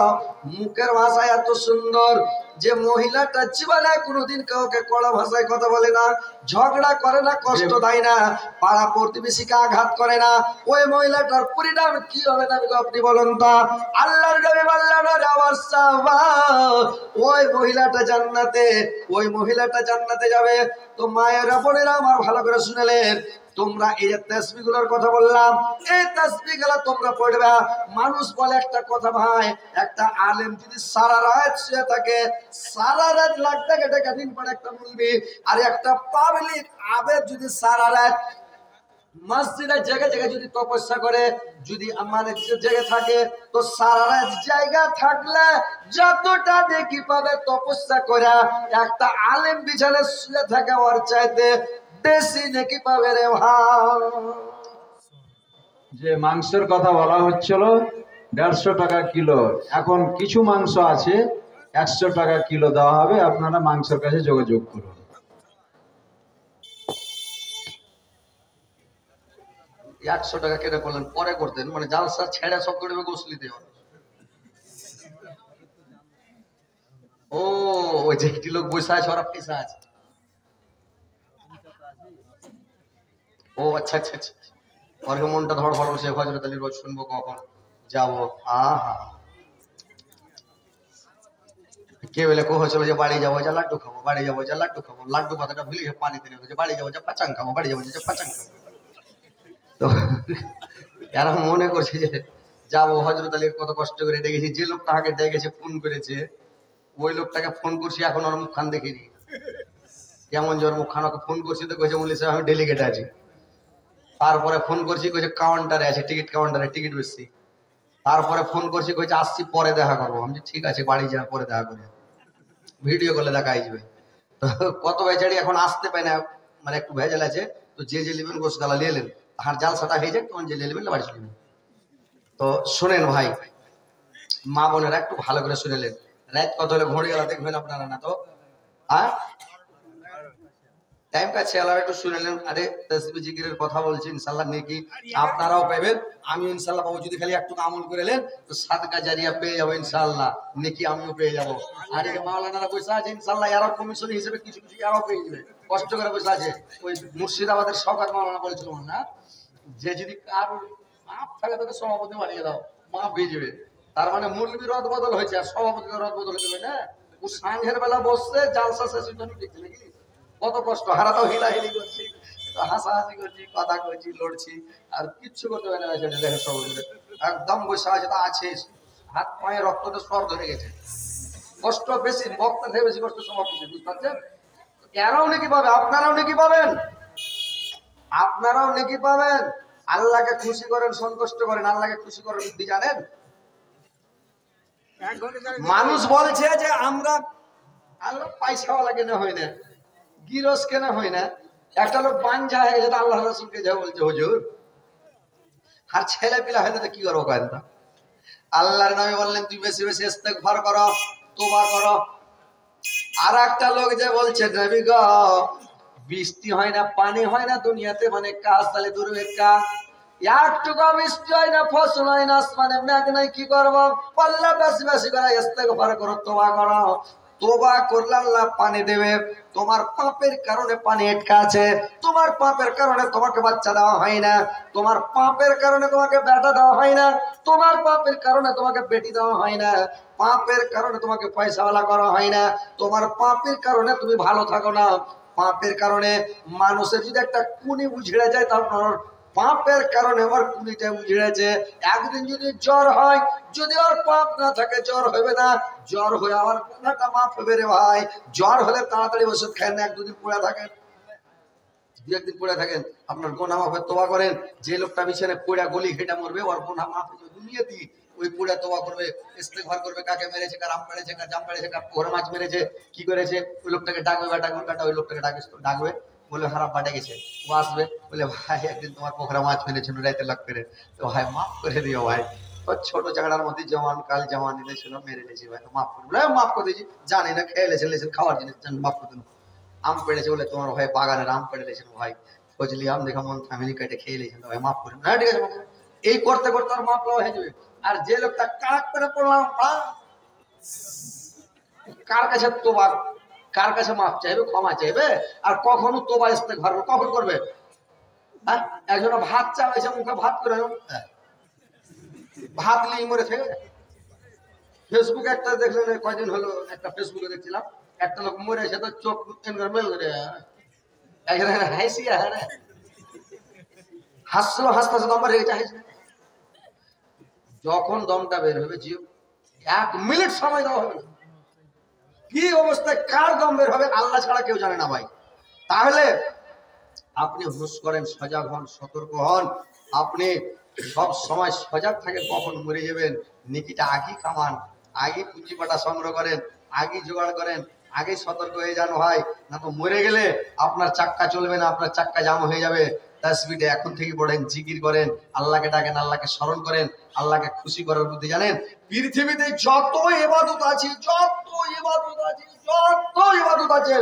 মুখের ভাষা এত সুন্দর যে মহিলাটা জীবনে কোনোদিন কাউকে কড়া ভাষায় কথা বলে না, ঝগড়া করে না, কষ্ট দেয় না, পাড়া প্রতিবেশীকে আঘাত করে না। ওই মহিলাটার পরিণাম কি হবে না আপনি বলুন তো? আল্লাহর নবী বললেন আমার সাহাবা, ওই মহিলাটা জান্নাতে, ওই মহিলাটা জান্নাতে যাবে। তো মায়েরা বোনেরা আমার ভালো করে শুনলেন, তোমরা এই যে তাসবিহগুলোর কথা বললাম, এই তাসবিহগুলো তোমরা পড়বে। মানুষ বলে একটা কথা ভাই, একটা আলেম যদি সারা রাত শুয়ে থাকে, সারা রাত লাগতে কেটে দিন পরে একটা বলবি, আর একটা পাবলিক আবেদ যদি সারা রাত মসজিদের জায়গা জায়গা যদি তপস্যা করে, যদি আমাদের জায়গা থাকে, তো সারা রাত জায়গা থাকলে যতটা দেখি পাবে তপস্যা করে একটা আলেম বিছানে শুয়ে থাকে ওর চাইতে বেশি নাকি পাবে রে ভাই। যে মাংসের কথা বলা হচ্ছিল 150 টাকা কিলো, এখন কিছু মাংস আছে 100 টাকা কিলো দেওয়া হবে, আপনারা মাংসের কাছে যোগাযোগ করুন। 100 টাকা কেটে করলেন, পরে করতেন, মানে জালসা ছেড়ে সব করে গোসলি দেওয়া। ও ওই যে একটি লোক বসে আছে, ওরা পেশা আছে। ও আচ্ছা আচ্ছা আচ্ছা, ওর মনটা ধড় ধড় বসে, হযরত আলী রোজ শুনবো, কখন যাবো। আহা, কে বলে কো হয়েছিল যে বাড়ি যাবো যা লাড্ডু খাবো, বাড়ি যাবো যা লাড্ডু খাবো, লাড্ডু কথাটা ভুলে পানিতে নেমে গেছে, বাড়ি যাবো যা পাচাং খাবো, বাড়ি যাবো যা পাচাং খাবো। তো এরা মনে করছে যে যাবো, হযরত আলী কত কষ্ট করে ডেকেছি, যে লোকটা আগে ডেকেছে ফোন করেছে, ওই লোকটাকে ফোন করছি, এখন ওর মুখখান দেখিনি, কেমন যে ওর মুখখান, ওকে ফোন করছি তো কইছে বলি সাহেব আমি ডেলিগেট আছি। তারপরে ফোন করছি কইছে কাউন্টারে আছে, টিকিট কাউন্টারে টিকিট বেশি। তারপরে ফোন করছি কইছে আসছি পরে দেখা করবো। আমি ঠিক আছে বাড়ি যা, পরে দেখা করে ভিডিও কলে দেখা যাবে। তো কত বেচারি এখন আসতে পায় না, মানে একটু ভেজাল আছে। তো যে যে নেবেন গোসগালা নিয়ে এলেন, আর জালসাটা হয়ে যাক, তখন যে নেবেন বাড়ি চলে যাবেন। তো শোনেন ভাই, মা বোনেরা একটু ভালো করে শুনেলেন, রাত কত হলে ঘড়ি গেলা দেখবেন আপনারা না তো? হ্যাঁ, টাইম কাছে আল্লাহ একটু শুনেলেন। আরে তাসবিহ জিকিরের কথা বলছি, ইনশাআল্লাহ নেকি আপনারাও পাবেন, আমি ইনশাআল্লাহ পাবো। যদি খালি একটু আমল করেলেন তো সাদকা জারিয়া পেয়ে যাবো ইনশাআল্লাহ, নেকি আমিও পেয়ে যাবো। আর এই মাওলানারা বসে আছে ইনশাআল্লাহ, এরাও কমিশন হিসেবে কিছু কিছু এরাও পেয়ে যাবে, কষ্ট করে বসে আছে। ওই মুর্শিদাবাদের শওকত মাওলানা বলেছিল না, যে যদি কার মাপ থাকে তাকে সভাপতি বানিয়ে দাও, মাপ পেয়ে যাবে। তার মানে মৌলবী রদ বদল হয়েছে, আর সভাপতি রদ বদল হয়ে যাবে না। ও সাংঘের বেলা বসছে, জালসা শেষের জন্য দেখছে নাকি কত কষ্ট, হারাটাও হিলাহিলি করছি, হাসাহাসি করছি, কথা করছি, লড়ছি, আর কিচ্ছু করতে পারে না। দেখে সব একদম বসে আছে, তা আছে, হাত পায়ে রক্তটা সর ধরে গেছে, কষ্ট বেশি, বক্তা থেকে বেশি কষ্ট সমাপ্তি, বুঝতে পারছেন? এরাও নাকি পাবে, আপনারাও নাকি পাবেন, আপনারাও নাকি পাবেন। আল্লাহকে খুশি করেন, সন্তুষ্ট করেন, আল্লাহকে খুশি করেন বুদ্ধি জানেন। মানুষ বলছে যে আমরা আল্লাহ পয়সাওয়ালা কেন হয় না, গিরস কেন হয় না। একটা লোক বাঞ্ঝা হয়ে গেছে, আল্লাহ রাসূলকে যা বলছে হুজুর, আর ছেলে পিলা হলে তো কি করবো কেন? আল্লাহর নবী বললেন তুই বেশি বেশি ইস্তেগফার করো, তোবা করো। আর একটা লোক যে বলছে নবী গো বৃষ্টি হয় না, পানি হয় না দুনিয়াতে, মানে কাজ তাহলে দুর্ভিক্ষা, একটুকু বৃষ্টি হয় না, ফসল হয় না, আসমানে মেঘ নাই, কি করবো? পাল্লা বেশি বেশি করে ইস্তেগফার করো, তোবা করো। তোবা করলে আল্লাহ পানি দেবে। তোমার পাপের কারণে পানি আটকা আছে, তোমার পাপের কারণে তোমাকে বাচ্চা দেওয়া হয় না, তোমার পাপের কারণে তোমাকে বেটা দেওয়া হয় না, তোমার পাপের কারণে তোমাকে বেটি দেওয়া হয় না, পাপের কারণে তোমাকে পয়সাওয়ালা করা হয় না, তোমার পাপের কারণে তুমি ভালো থাকো না। পাপের কারণে মানুষের যদি একটা কুনি উঝড়ে যায়, তারপর পাপের কারণে ওর কুনিটা উঝড়েছে। একদিন যদি জ্বর হয়, যদি ওর পাপ না থাকে জ্বর হবে না, জ্বর হয়ে আমার গুনাহটা মাফ হবে রে ভাই। জ্বর হলে তাড়াতাড়ি ওষুধ খায় না, এক দুদিন পড়ে থাকে। দু একদিন পড়ে থাকেন, আপনার গোনা মাফে তোবা করেন। যে লোকটা বিছানে পড়া গলি ঘেটা মরবে, ওর গোনা মাফ দুনিয়াতে ওই পড়া তোবা করবে, ইস্তেগফার করবে। কাকে মেরেছে, কার আম পেড়েছে, কার জাম পেড়েছে, কার পোহর মাছ মেরেছে, কি করেছে, ওই লোকটাকে ডাকবে বা ডাকবে কাটা, ওই লোকটাকে ডাকবে, বলে হারাপ বাটে গেছে। ও আসবে, বলে ভাই একদিন তোমার পোখরা মাছ মেরেছিল রাইতে লাগ করে, তো ভাই মাফ করে দিও ভাই। ওর ছোট ঝাগড়ার মধ্যে জওয়ান কাল জওয়ান এনেছিল, মেরে নিয়েছি ভাই, মাফ করে বলে মাফ করে দিয়েছি, জানি না খেয়ে লেছেন খাওয়ার জিনিস, মাফ করে দিন। আম পেড়েছে বলে তোমার ভাই বাগানের আম পেড়ে লেছেন ভাই, ফজলি আম দেখা মন ফ্যামিলি কেটে খেয়ে লেছেন ভাই, মাফ করে না, ঠিক আছে মাফ করে। এই করতে করতে আর মাফ হয়ে যাবে। আর যে লোকটা কাক করে পড়লাম, কার কাছে তোবা, কার কাছে মাফ চাইবে, ক্ষমা চাইবে? আর কখনো তোবা ইস্তেগফার কখন করবে? হ্যাঁ, একজন ভাত চাইছে, মুখে ভাত করে ভাত নিয়ে মরে থেকে। ফেসবুকে একটা দেখলেন, কয়দিন হলো একটা ফেসবুকে দেখছিলাম, একটা লোক মরেছে তো চোখ মেল করে হাসিয়া হাসলো, হাসতে হাসতে দম বের হয়ে গেছে। যখন দমটা বের হবে, জিও 1 মিনিট সময় দেওয়া হবে না। কি অবস্থায় কার দম বের হবে আল্লাহ ছাড়া কেউ জানে না ভাই। তাহলে আপনি হুঁশ করেন, সজাগ হন, সতর্ক হন। আপনি সব সময় সজাগ থাকেন, কখন মরে যাবেন। নেকিটা আগেই কামান, আগে পুঁজি পাটা সংগ্রহ করেন, আগে জোগাড় করেন, আগে সতর্ক হয়ে যান ভাই। না তো মরে গেলে আপনার চাক্কা চলবে না, আপনার চাক্কা জাম হয়ে যাবে। তাসবিহটা এখন থেকে পড়েন, জিকির করেন, আল্লাহকে ডাকেন, আল্লাহকে স্মরণ করেন, আল্লাহকে খুশি করার বুদ্ধি জানেন। পৃথিবীতে যত ইবাদত আছে, যত ইবাদত আছে, যত ইবাদত আছে,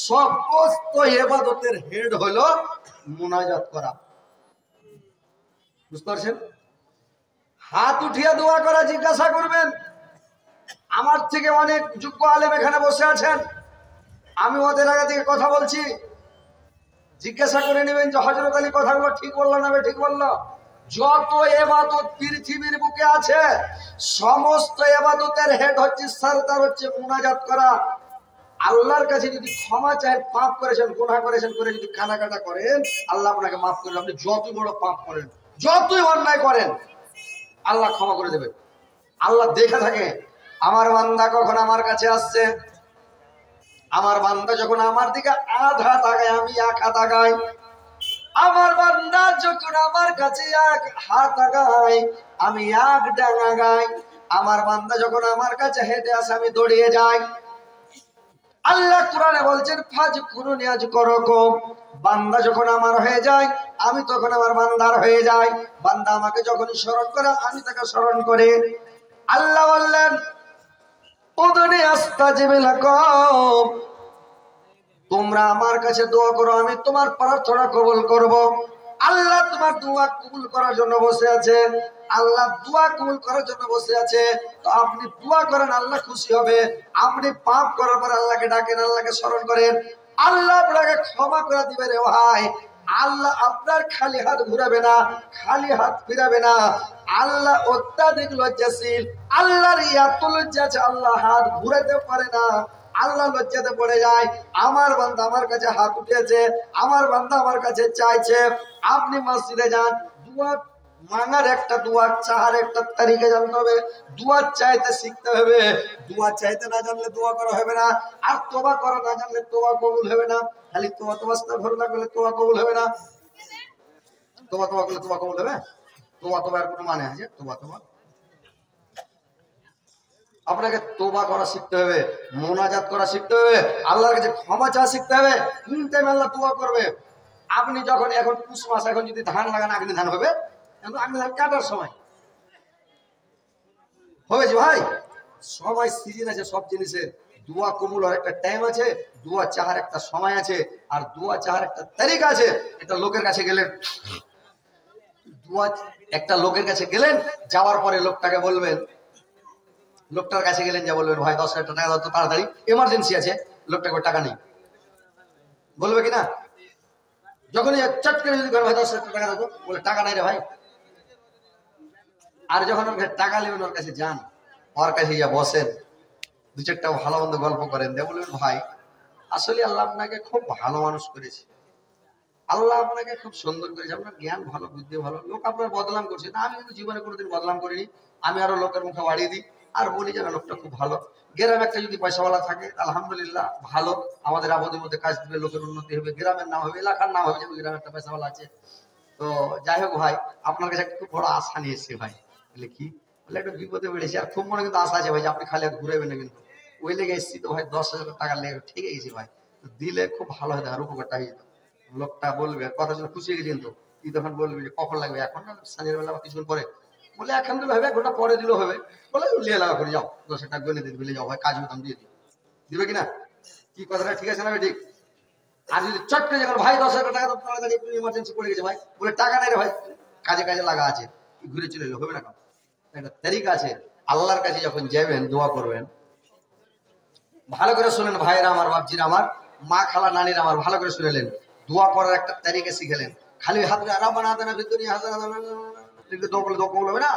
সমস্ত ইবাদতের হেড হলো মুনাজাত করা। বুঝতে পারছেন? হাত উঠিয়ে দোয়া করা। জিজ্ঞাসা করবেন, আমার থেকে অনেক যোগ্য আলেম এখানে বসে আছেন, আমি ওদের আগে থেকে কথা বলছি, জিজ্ঞাসা করে নেবেন যে হযরত আলী কথাগুলো ঠিক বললো না ঠিক বললো। যত ইবাদত পৃথিবীর বুকে আছে, সমস্ত ইবাদতের হেড হচ্ছে, সরদার হচ্ছে মুনাজাত করা। আল্লাহর কাছে যদি ক্ষমা চান, পাপ করেছেন, গুনাহ করেছেন, করে যদি কানাকাটা করেন, আল্লাহ আপনাকে মাফ করবে। আপনি যত বড় পাপ করেন, যতই অন্যায় করেন, আল্লাহ ক্ষমা করে দেবে। আল্লাহ দেখে থাকে আমার বান্দা কখন আমার কাছে আসছে। আমার বান্দা যখন আমার দিকে আধা তাকায়, আমি 1 হাত আগাই। আমার বান্দা যখন আমার কাছে 1 হাত আগায়, আমি 1 ডাং আগাই। আমার বান্দা যখন আমার কাছে হেঁটে আসে, আমি দৌড়িয়ে যাই। আল্লাহ কোরআনে বলছেন, ফাজকুরুনি আযকুরুকুম। বান্দা যখন আমার হয়ে যায়, আমি তখন আমার বান্দার হয়ে যাই। বান্দা আমাকে যখন স্মরণ করে, আমি তাকে স্মরণ করি। আল্লাহ বললেন, উদুনি আস্তাজিব লাকুম। তোমরা আমার কাছে দোয়া করো, আমি তোমার প্রার্থনা কবুল করব। আল্লাহ তোমার দোয়া কবুল করার জন্য বসে আছে। আল্লাহ দোয়া কবুল করার জন্য বসে আছে। তো আপনি দোয়া করেন, আল্লাহ খুশি হবে। আপনি পাপ করার পর আল্লাহকে ডাকেন, আল্লাহকে স্মরণ করেন, আল্লাহ আপনাকে ক্ষমা করে দিবে রে ভাই। আল্লাহ আপনার খালি হাত ঘুরাবে না, খালি হাত ফিরাবে না। আল্লাহ অত্যাধিক লজ্জাশীল। আল্লাহর এত লজ্জা আছে, আল্লাহ হাত ঘুরাতে পারে না। আল্লাহ লজ্জাতে পড়ে যায়। আমার বান্দা আমার কাছে হাত উঠেছে, আমার বান্দা আমার কাছে চাইছে। আপনি মসজিদে যান, দোয়া মাঙ্গার একটা, দোয়া চাহার একটা তারিখে জানতে হবে। দোয়া চাইতে শিখতে হবে। দোয়া চাইতে না জানলে দোয়া করা হবে না। আর তোবা করা না জানলে তোবা কবুল হবে না। খালি তোবা আস্তাগফিরুল্লাহ করলে তোবা কবুল হবে না। তোবা করলে তোবা কবুল হবে? তোবার কোনো মানে আছে? তোবা আপনাকে তোবা করা শিখতে হবে, মোনাজাত করা শিখতে হবে, আল্লাহর কাছে ক্ষমা চাওয়া শিখতে হবে। আল্লাহ তোবা করবে। আপনি যখন এখন পুষ মাস, এখন যদি ধান লাগান, আগ্নি ধান হবে, আগ্নি ধান কাটার সময় হবে যে ভাই। সবাই সিজন আছে সব জিনিসের। দোয়া কবুল হওয়ার একটা টাইম আছে, দোয়া চাহার একটা সময় আছে, আর দোয়া চাহার একটা তারিখ আছে। এটা লোকের কাছে গেলেন, দোয়া একটা লোকের কাছে গেলেন, যাওয়ার পরে লোকটাকে বলবেন, লোকটার কাছে গেলেন, যা বলবেন, ভাই 10,000 টাকা দাও তো, তাড়াতাড়ি এমার্জেন্সি আছে। লোকটাকে টাকা নেই বলবে কিনা? যখনই চট করে যদি ভাই 10,000 টাকা দাও, বলে টাকা নাই রে ভাই। আর যখন ওর কাছে টাকা নেবেন, ওর কাছে যান, ওর কাছে যা বসেন, 2-4টা ভালো মন্দ গল্প করেন, দিয়ে বলবেন, ভাই আসলে আল্লাহ আপনাকে খুব ভালো মানুষ করেছে, আল্লাহ আপনাকে খুব সুন্দর করেছে, আপনার জ্ঞান ভালো, বুদ্ধি ভালো, লোক আপনার বদনাম করছে না, আমি কিন্তু জীবনে কোনোদিন বদনাম করিনি। আমি আরো লোকের মুখে বাড়িয়ে দিই আর বলি যে না, লোকটা খুব ভালো। গ্রামে একটা যদি পয়সাওয়ালা থাকে আলহামদুলিল্লাহ ভালো, আমাদের আবাদের মধ্যে কাজ দিবে, লোকের উন্নতি হবে, গ্রামের নাম হবে, এলাকার নাম হবে, যে গ্রামে একটা পয়সাওয়ালা আছে। তো যাই হোক ভাই, আপনার কাছে একটু বড় আশা নিয়ে এসছি ভাই। বলে কি? বলে একটু বিপদে বেড়েছি, আর খুব মনে কিন্তু আশা আছে ভাই যে আপনি খালি ঘুরাবেন না কিন্তু। ওই লেগে এসছি তো ভাই, 10,000 টাকা লেগে ঠিক গেছি ভাই, দিলে খুব ভালো হয়, আর উপকারটা হয়ে যেত। লোকটা বলবে কথা শুনে খুশি হয়ে গেছেন তো, কি তখন বলবে যে কখন লাগবে, এখন না সাঁঝের বেলা বা কিছুক্ষণ পরে? বলে এখন দিলে হবে, 1 ঘন্টা পরে দিলেও হবে। বলে লিয়ে লাগা করে যাও, 10 টাকা গনে দিন, বলে যাও ভাই, কাজ বেতন দিয়ে দিও। দিবে কিনা? কি কথাটা ঠিক আছে না ঠিক? আর যদি চট করে যখন ভাই 10,000 টাকা তাড়াতাড়ি একটু ইমার্জেন্সি পড়ে গেছে ভাই, বলে টাকা নেই রে ভাই, কাজে কাজে লাগা আছে, ঘুরে চলে এলো, হবে না? কেন একটা তারিখ আছে। আল্লাহর কাছে যখন যাবেন দোয়া করবেন, ভালো করে শুনেন ভাইরা আমার, বাপজিরা আমার, মা খালা নানির আমার, ভালো করে শুনেলেন। দোয়া করার একটা তারিখে শিখেলেন। খালি হাত রাব্বানা আতিনা ফিদ দুনিয়া হাসানাতান দোয়া করলে দোয়া কবুল হবে না।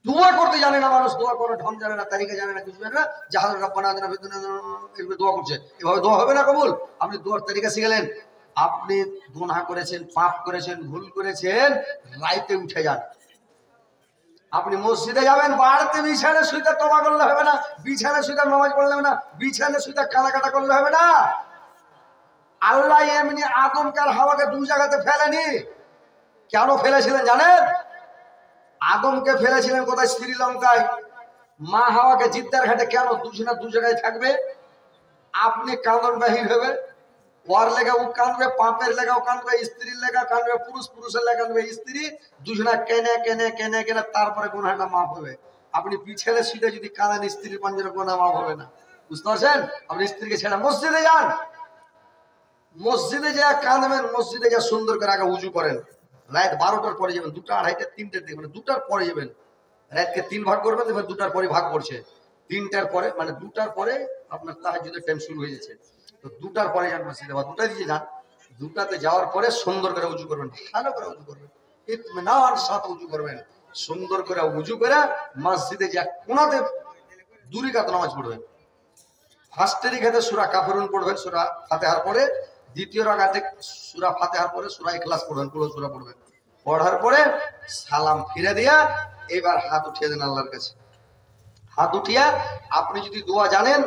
দোয়া করতে জানে না মানুষ, দোয়া করার ঢং জানে না, তারিখে জানে না, কিছু জানে না, জাহাজ রাব্বানা আতিনা ফিদ দুনিয়া এভাবে দোয়া করছে, এভাবে দোয়া হবে না কবুল। আপনি দোয়ার তারিখে শিখেলেন। আপনি গুনাহ করেছেন, পাপ করেছেন, ভুল করেছেন, রাইতে উঠে যান। আপনি মসজিদে যাবেন, বাড়িতে বিছানে শুইতে তওবা করলে হবে না, বিছানে শুইতে নামাজ পড়লে হবে না, বিছানে শুইতে কানাকাটা করলে হবে না। আল্লাহ এমনি আদমকে আর হাওয়াকে 2 জায়গাতে ফেলেনি। কেন ফেলেছিলেন জানেন? আদমকে ফেলেছিলেন কোথায়? শ্রীলঙ্কায়। মা হাওয়াকে জিদ্দার ঘাটে। কেন? দুজনা 2 জায়গায় থাকবে। আপনি কাঁদন বাহির হবে, ওর লেগে ও কাঁদবে, পাপের লেগে ও কাঁদবে, স্ত্রীর লেগে কাঁদবে, পুরুষের লেগে কাঁদবে স্ত্রী, দুজনা কেনে কেনে কেনে কেনে তারপরে গুনাহটা মাফ হবে। আপনি পিছনে শুতে যদি কাঁদেন, স্ত্রীর পাঞ্জরে গুনাহ মাফ হবে না। বুঝতে পারছেন? আপনি স্ত্রীকে ছেড়ে মসজিদে যান, মসজিদে যা কাঁদবেন, মসজিদে যা সুন্দর করে আগে উজু করেন। রাত 12টার পরে যাবেন, 2টা, 2:30, 3টার দিকে, মানে 2টার পরে যাবেন। রাতকে 3 ভাগ করবেন, দেখবেন 2টার পরে ভাগ পড়ছে। 3টার পরে, মানে 2টার পরে আপনার তাহাজ্জুদের টাইম শুরু হয়ে যাচ্ছে। তো 2টার পরে যান মসজিদে, বা 2টায় দিয়ে যান। 2টাতে যাওয়ার পরে সুন্দর করে উজু করবেন, ভালো করে উজু করবেন, ইতমিনার সাথে উজু করবেন। সুন্দর করে উজু করে মসজিদে যা কোনাতে 2 রাকাত নামাজ পড়বেন। ফার্স্টের দিকে সূরা কাফিরুন পড়বেন, সূরা ফাতিহার পরে। দ্বিতীয় রাকাতে সূরা ফাতিহার পরে সূরা ইখলাস পড়বেন, পুরো সূরা পড়বেন। পড়ার পরে সালাম ফিরে দিয়া এবার হাত উঠিয়ে দেন আল্লাহর কাছে। হাত উঠিয়া আপনি যদি দোয়া জানেন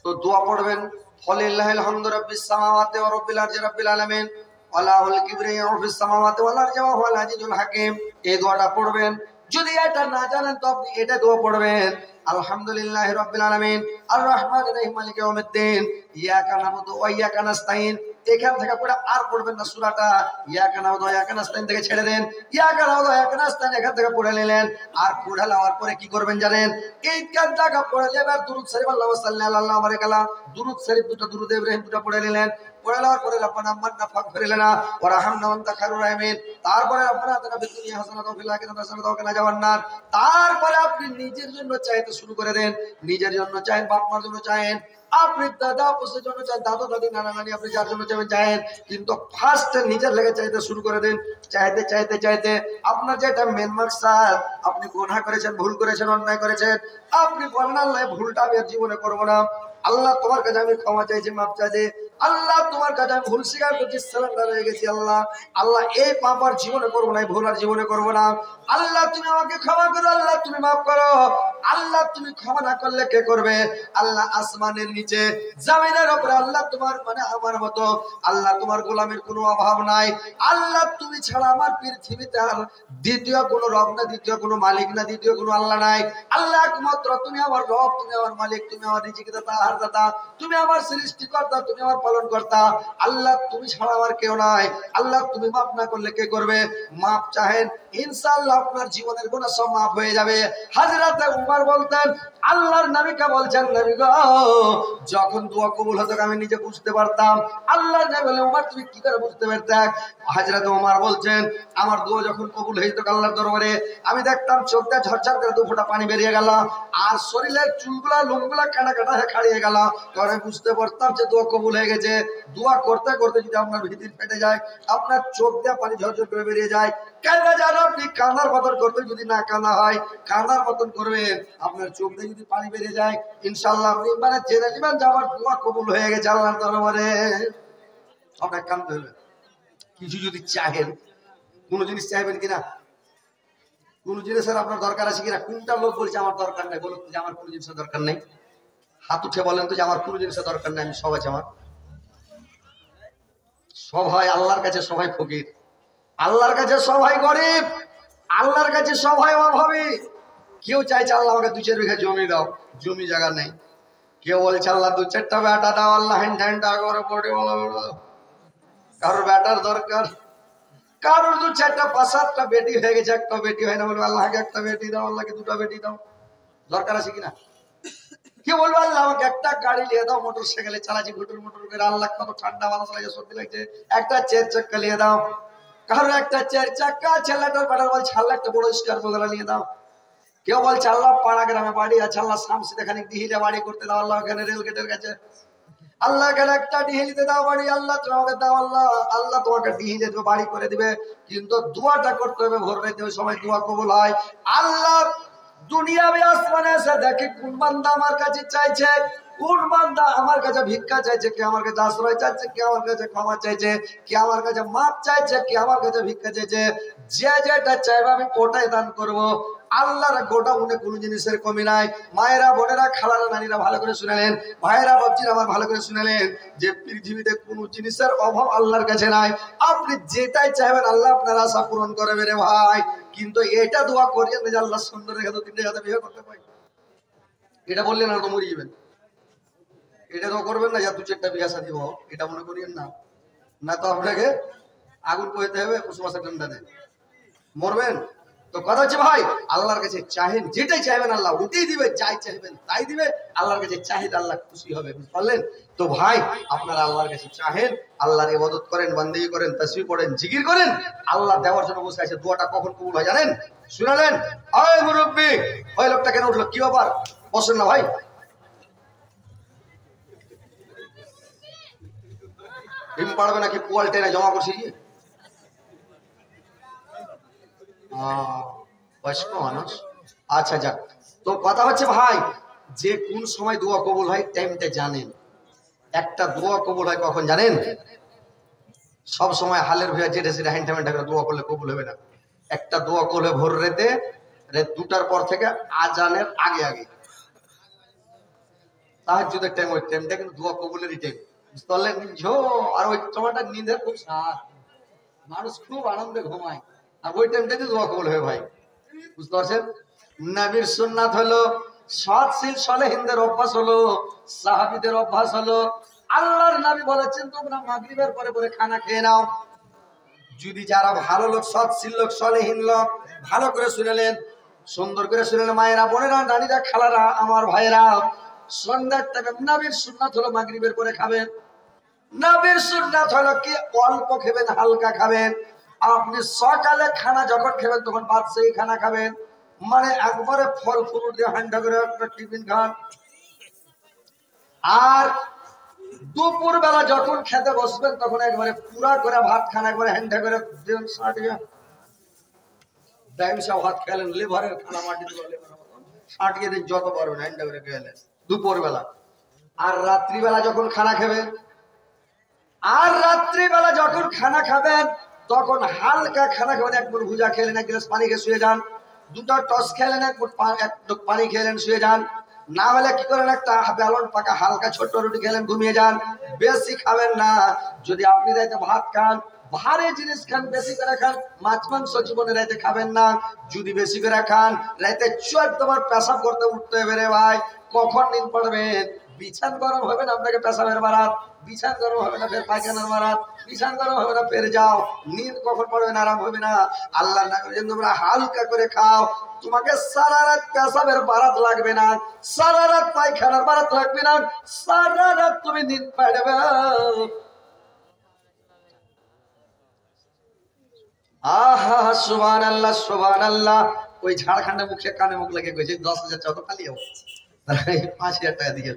তো দোয়া পড়বেন, ফলিল্লাহিল হামদু রাব্বিস সামাওয়াতি ওয়া রাব্বিল আরশি রাব্বিল আলামিন ওয়ালাহুল কিবরিয়াউ ফিস সামাওয়াতি ওয়াল আরশি ওয়া হুয়াল আজিজুল হাকীম। এই দোয়াটা পড়বেন। যদি এটা না জানেন তো আপনি এটা দোয়া পড়বেন, আলহামদুলিল্লাহি রাব্বিল আলামিন আর রহমানির রহিম মালিকি ইয়াউমিদ্দিন ইয়াকা নাবুদু ওয়া ইয়াকা নাস্তাইন। এখান থেকে পড়ে আর পড়বেন না সূরাটা। ইয়াকা নাবুদু ওয়া ইয়াকা নাস্তাইন থেকে ছেড়ে দেন, ইয়াকা নাবুদু ওয়া ইয়াকা নাস্তাইন এখান থেকে পড়ে নিলেন। আর পড়ে নেওয়ার পরে কি করবেন জানেন? এই কাজটা পড়ে এবার দুরূদ শরীফ আল্লাহু সাল্লাল্লাহু আলাইহি ওয়া সাল্লাম, দুরূদ শরীফ 2টা, দুরূদ ইব্রাহিম 2টা পড়ে নিলেন। পড়ে নেওয়ার পরে রব্বানা আমান্না ফাগফির লানা ওয়া রাহমনা ওয়া আনতা খায়রুর রাহিমিন। তারপরে রব্বানা আতিনা ফিদ দুনিয়া হাসানাতাও ওয়া ফিল আখিরাতি হাসানাতাও ওয়া কিনা আযাবান নার। তারপরে আপনি নিজের জন্য চাইতে শুরু করে দেন। নিজের জন্য চাইেন, বাপ মার জন্য চাইেন, আপনি দাদা আপুসের জন্য চান, দাদা দাদি নানা নানি আপনি যার জন্য চাইবেন চাইেন, কিন্তু ফার্স্টে নিজের লেগে চাইতে শুরু করে দেন। চাইতে চাইতে চাইতে আপনার যেটা মেন মাকসাদ, আপনি গুনাহ করেছেন, ভুল করেছেন, অন্যায় করেছেন, আপনি বলেন আল্লাহ ভুলটা আমি আর জীবনে করবো না। আল্লাহ তোমার কাছে আমি ক্ষমা চাইছি, মাপ চাইছি। আল্লাহ তোমার কাছে আমি ভুল স্বীকার করছি, সারেন্ডার হয়ে গেছি। আল্লাহ আল্লাহ এই পাপ আর জীবনে করবো না, ভুল আর জীবনে করবো না। আল্লাহ তুমি আমাকে ক্ষমা করো, আল্লাহ তুমি মাফ করো। আল্লাহ তুমি ক্ষমা না করলে কে করবে? আল্লাহ আসমানের নিচে, জমিনের উপরে আল্লাহ তোমার মানে আমার মতো আল্লাহ তোমার গোলামের কোনো অভাব নাই। আল্লাহ তুমি ছাড়া আমার পৃথিবীতে আর দ্বিতীয় কোনো রব না, দ্বিতীয় কোনো মালিক না, দ্বিতীয় কোনো আল্লাহ নাই। আল্লাহ একমাত্র তুমি আমার রব, তুমি আমার মালিক, তুমি আমার রিজিক দাতা, আহার দাতা, তুমি আমার সৃষ্টিকর্তা, তুমি আমার পালন কর্তা। আল্লাহ তুমি ছাড়া আমার কেউ নাই। আল্লাহ তুমি মাফ না করলে কে করবে? মাফ চাহেন, ইনশাআল্লাহ আপনার জীবনের গুনাহ সব মাফ হয়ে যাবে। হযরত উমর বলতেন, আল্লাহর নবীকে বলছেন, নবী গো যখন দোয়া কবুল হতো আমি নিজে বুঝতে পারতাম। আল্লাহর নবী বলে, উমর তুমি কি করে বুঝতে পারতে? হযরত উমর বলছেন, আমার দোয়া যখন কবুল হয়ে যেত আল্লাহর দরবারে, আমি দেখতাম চোখ দিয়ে ঝরঝর করে 2 ফোঁটা পানি বেরিয়ে গেল, আর শরীরের চুলগুলা লোমগুলা কাটা কাটা হয়ে খাড়িয়ে গেল। তখন আমি বুঝতে পারতাম যে দোয়া কবুল হয়ে গেছে। দোয়া করতে করতে যদি আপনার ভিতর ফেটে যায়, আপনার চোখ দিয়ে পানি ঝরঝর করে বেরিয়ে যায়, কেন জানো আপনি কান্নার মতন করতে যদি না কান্না হয়, কান্নার মতন করবেন, আপনার চোখ দিয়ে যদি পানি বেরিয়ে যায়, ইনশাআল্লাহ আপনি মানে জেনে নেবেন যে আমার দোয়া কবুল হয়ে গেছে আল্লাহর দরবারে। আপনার কান্দতে হবে। কিছু যদি চাহেন, কোন জিনিস চাইবেন কিনা? কোন জিনিসের আপনার দরকার আছে কিনা? কোনটা লোক বলছে আমার দরকার নাই? বলুন যে আমার কোন জিনিসের দরকার নেই। হাত উঠে বলেন তো যে আমার কোন জিনিসের দরকার নেই, আমি সব আছে আমার। সবাই আল্লাহর কাছে সবাই ফকির, আল্লাহর কাছে সবাই গরিব, আল্লাহর কাছে সবাই অভাবী। কেউ চাইছে আল্লাহ আমাকে 2-4 বিঘা জমি দাও, জমি জায়গা নেই। কেউ বলছে আল্লাহ 2-4টা বেটা দাও, আল্লাহ হ্যান্ড করে পড়ে বলো। কারোর বেটার দরকার, কারোর 2-4টা 5-7টা বেটি হয়ে গেছে, একটা বেটি হয় না, বলবে আল্লাহকে একটা বেটি দাও, আল্লাহকে 2টা বেটি দাও। দরকার আছে কিনা? কেউ বলবে আল্লাহ আমাকে একটা গাড়ি নিয়ে দাও, মোটর সাইকেলে চালাচ্ছি ঘুটুর মুটুর করে, আল্লাহ কত ঠান্ডা মানুষ লাগে, সর্দি লাগছে, একটা 4 চাক্কা নিয়ে দাও। কারোর একটা 4 চাক্কা, ছেলেটার বেটার বলছে আল্লাহ একটা বড় স্কর্পিও নিয়ে দাও। কেউ বলছে আল্লাহ পাড়া গ্রামে বাড়ি আছে, আল্লাহ শামসিতে খানিক ডিহিলে বাড়ি করতে দাও, আল্লাহ এখানে রেল গেটের কাছে, আল্লাহ এখানে একটা ডিহিলিতে দাও বাড়ি, আল্লাহ তোমাকে দাও, আল্লাহ আল্লাহ তোমাকে ডিহিলে দেবে, বাড়ি করে দিবে। কিন্তু দোয়াটা করতে হবে ভোর রাতে, ওই সময় দোয়া কবুল হয়। আল্লাহ দুনিয়াবি আসমানে এসে দেখে কোন বান্দা আমার কাছে চাইছে, কোন বান্দা আমার কাছে ভিক্ষা চাইছে, কে আমার কাছে আশ্রয় চাইছে, কে আমার কাছে ক্ষমা চাইছে, কে আমার কাছে মাপ চাইছে, কে আমার কাছে ভিক্ষা চাইছে। যে যেটা চাইবে আমি ওটাই দান করব। আল্লাহর গোটা মনে কোনো জিনিসের কমি নাই। মায়েরা, বোনেরা, খালারা, নারীরা ভালো করে শুনেলেন, ভাইয়েরা, বাচ্চারা আমার ভালো করে শুনেলেন যে পৃথিবীতে কোনো জিনিসের অভাব আল্লাহর কাছে নাই। আপনি যেটাই চাইবেন আল্লাহ আপনার আশা পূরণ করবে রে ভাই। কিন্তু এটা দোয়া করিয়েন যে আল্লাহ সুন্দর রেখে 2-3টে যাতে বিয়ে করতে পারি। এটা বললেন না তো মরে যাবেন। এটা তো করবেন না যা 2-4টা বিয়ে শাদী হোক, এটা মনে করিয়েন না। না তো আপনাকে আগুন পোহাতে হবে পশু মাসের ঠান্ডাতে, মরবেন। তো কথা হচ্ছে ভাই আল্লাহর কাছে চাহেন, যেটাই চাইবেন আল্লাহ ওটাই দিবে, যাই চাইবেন তাই দিবে। আল্লাহর কাছে চাহিদা আল্লাহ খুশি হবে, বুঝতে পারলেন? তো ভাই আপনারা আল্লাহর কাছে চাহেন, আল্লাহর ইবাদত করেন, বান্দেগি করেন, তাসবিহ পড়েন, জিকির করেন। আল্লাহ দেওয়ার জন্য বসে আছে। দোয়াটা কখন কবুল হয় জানেন? শুনালেন? ওই মুরব্বি, ওই লোকটা কেন উঠলো, কি ব্যাপার? বসেন না ভাই। ডিম পাড়বে নাকি পোয়াল টেনে জমা করছি? বয়স্ক মানুষ। আচ্ছা যাক, তো কথা হচ্ছে ভাই যে কোন সময় দোয়া কবুল হয় টাইমটা জানেন। একটা দোয়া কবুল হয় কখন জানেন? সব সময় হালের ভুয়া যেটা সেটা হ্যান্ডামেন্টা করে দোয়া করলে কবুল হবে না। একটা দোয়া করলে ভোর রাতে, রাত 2টার পর থেকে আজানের আগে আগে, তাহাজ্জুদের টাইম, ওই টাইমটা কিন্তু দোয়া কবুলেরই টাইম, বুঝতে পারলেন? আর ওই সময়টা নিঁদের খুব স্বাদ, মানুষ খুব আনন্দে ঘুমায়, আর ওই টাইমটাতে দোয়া কবুল হবে ভাই, বুঝতে পারছেন? নবীর সুন্নাত হলো, সৎশীল সালেহিনদের অভ্যাস হলো, সাহাবীদের অভ্যাস হলো। আল্লাহর নবী বলেছেন তোমরা মাগরিবের পরে পরে খানা খেয়ে নাও। যদি যারা ভালো লোক, সৎশীল লোক, সালেহীন লোক, ভালো করে শুনেলেন, সুন্দর করে শুনেলেন, মায়েরা, বোনেরা, নারীরা, খালারা, আমার ভাইয়েরা, সন্ধ্যার টাইমে নবীর সুন্নাত হলো মাগরিবের পরে খাবেন। নবীর সুন্নাত হলো কি অল্প খাবেন, হালকা খাবেন। আপনি সকালে খানা যখন খাবেন তখন বাদশাহী খানা খাবেন, মানে একবারে ফল ফুল দিয়ে হান্ডা করে একটা টিফিন খান। আর দুপুর বেলা যখন খেতে বসবেন তখন একবারে পুরা করে ভাত খান, একবারে হ্যান্ডা করে দেন, সাটিয়ে ডাইমসা ভাত খেলেন, লিভারের খানা মাটি দিয়ে সাটিয়ে দিন যত পারবেন, হ্যান্ডা করে খেলেন দুপুর বেলা। আর রাত্রিবেলা যখন খানা খাবেন, আর রাত্রিবেলা যখন খানা খাবেন তখন হালকা খানা খাবেন। এক মুঠ ভুজা খেলেন, এক গ্লাস পানি খেয়ে শুয়ে যান। 2টা টস খেলেন, এক টুক পানি খেলেন, শুয়ে যান। না হলে কি করেন, একটা বেলন পাকা হালকা ছোট্ট রুটি খেলেন, ঘুমিয়ে যান। বেশি খাবেন না। যদি আপনি রাইতে ভাত খান, ভারী জিনিস খান, বেশি করে খান, মাছ মাংস জীবনে রাইতে খাবেন না। যদি বেশি করে খান রাইতে তোমার পেশাব করতে উঠতে হবে রে ভাই। কখন নিন পড়বেন? বিছান গরম হবে না আপনাকে পেশাবের বারাত, বিছান গরম হবে না ফের পায়খানার বারাত, বিছান গরম হবে না ফের যাও। নিন কখন পড়বেন? আরাম হবে না। আল্লাহ না করে তোমরা হালকা করে খাও, তোমাকে সারা রাত পেশাবের বারাত লাগবে না, সারা রাত পায়খানার বারাত লাগবে না, সারা রাত তুমি নিন পাড়বে। আহা সুবহানাল্লাহ সুবহানাল্লাহ। ওই ঝাড়খণ্ডে মুখে কানে মুখ লাগে কইছে 10,000 টাকা তো খালি হবে, 5,000 টাকা দিয়ে।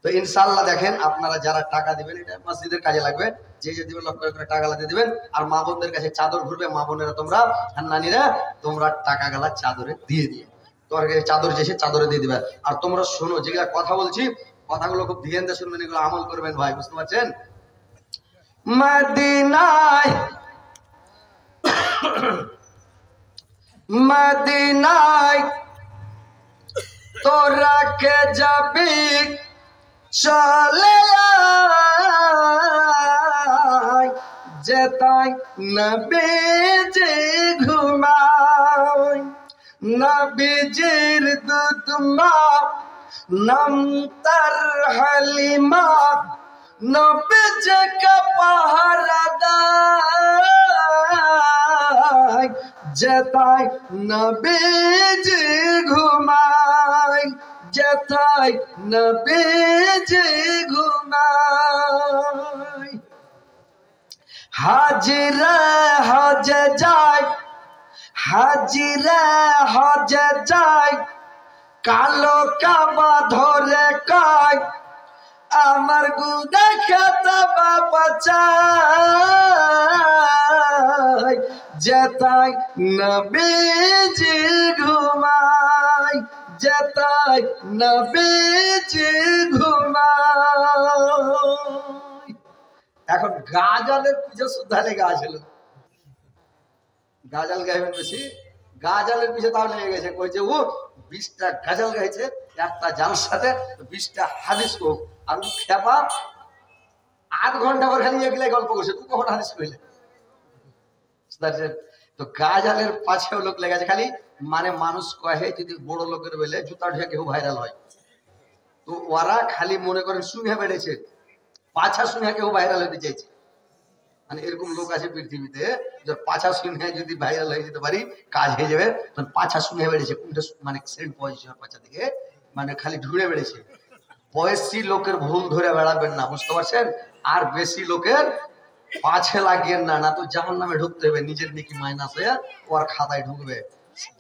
তো ইনশাআল্লাহ দেখেন আপনারা যারা টাকা দিবেন এটা মসজিদের কাজে লাগবে। যে যে দিবেন লক্ষ করে টাকা লাগিয়ে দিবেন। আর মা বোনদের কাছে চাদর ঘুরবে, মা বোনেরা তোমরা আর নানীরা তোমরা টাকা গালা চাদরে দিয়ে দিয়ে তোমার কাছে চাদর যেসে চাদরে দিয়ে দিবে। আর তোমরা শোনো, যেগুলা কথা বলছি কথাগুলো খুব ধ্যান দিয়ে শুনবেন, এগুলো আমল করবেন ভাই, বুঝতে পারছেন? মদিনায় মদিনায় তোরা কে যাবি চলে আয়, যেতাই নবীজি ঘুমায়। নবীজির দুধ মা নাম তার হালিমা, নবীজি কা পাহারা দেয়, যেতাই নবীজি ঘুমায়, যেতাই নবীজি ঘুমায়। হাজিরা হজে যায়, হাজিরা হজে যায়, কালো কাবা ধরে কয় আমার গুদা খাতা বাবা চাই, যেতাই নবীজি ঘুমায়, যেতাই নবীজি ঘুমায়। এখন গাজালের পিছে সুদ্ধা লেগে আছিল, গাজাল গাইবেন বেশি, গাজালের পিছে তাও লেগে গেছে, কইছে ও 20টা গাজাল গাইছে একটা জালসার সাথে, 20টা হাদিস হোক, আর খেপা 8 ঘন্টা পর খালি এগুলো গল্প করছে, তুই কখন হাদিস কইলে? তো গাজালের পাশেও লোক লেগেছে খালি, মানে মানুষ কহে যদি বড় লোকের বেলে জুতা ঢুকে কেউ ভাইরাল হয়, তো ওরা খালি মনে করেন শুনে বেড়েছে, পাছা শুনে কেউ ভাইরাল হতে চাইছে। মানে এরকম লোক আছে পৃথিবীতে, যার পাছা শুনে যদি ভাইরাল হয়ে যেতে পারি কাজ হয়ে যাবে, তখন পাছা শুনে বেড়েছে কোনটা মানে সেন্ট বয়স পাছা থেকে, মানে খালি ঢুড়ে বেড়েছে। বয়সী লোকের ভুল ধরে বেড়াবেন না, বুঝতে পারছেন? আর বেশি লোকের পাছে লাগিয়েন না, না তো জাহান্নামে ঢুকতে হবে, নিজের নাকি মাইনাস হয়ে ওর খাতায় ঢুকবে।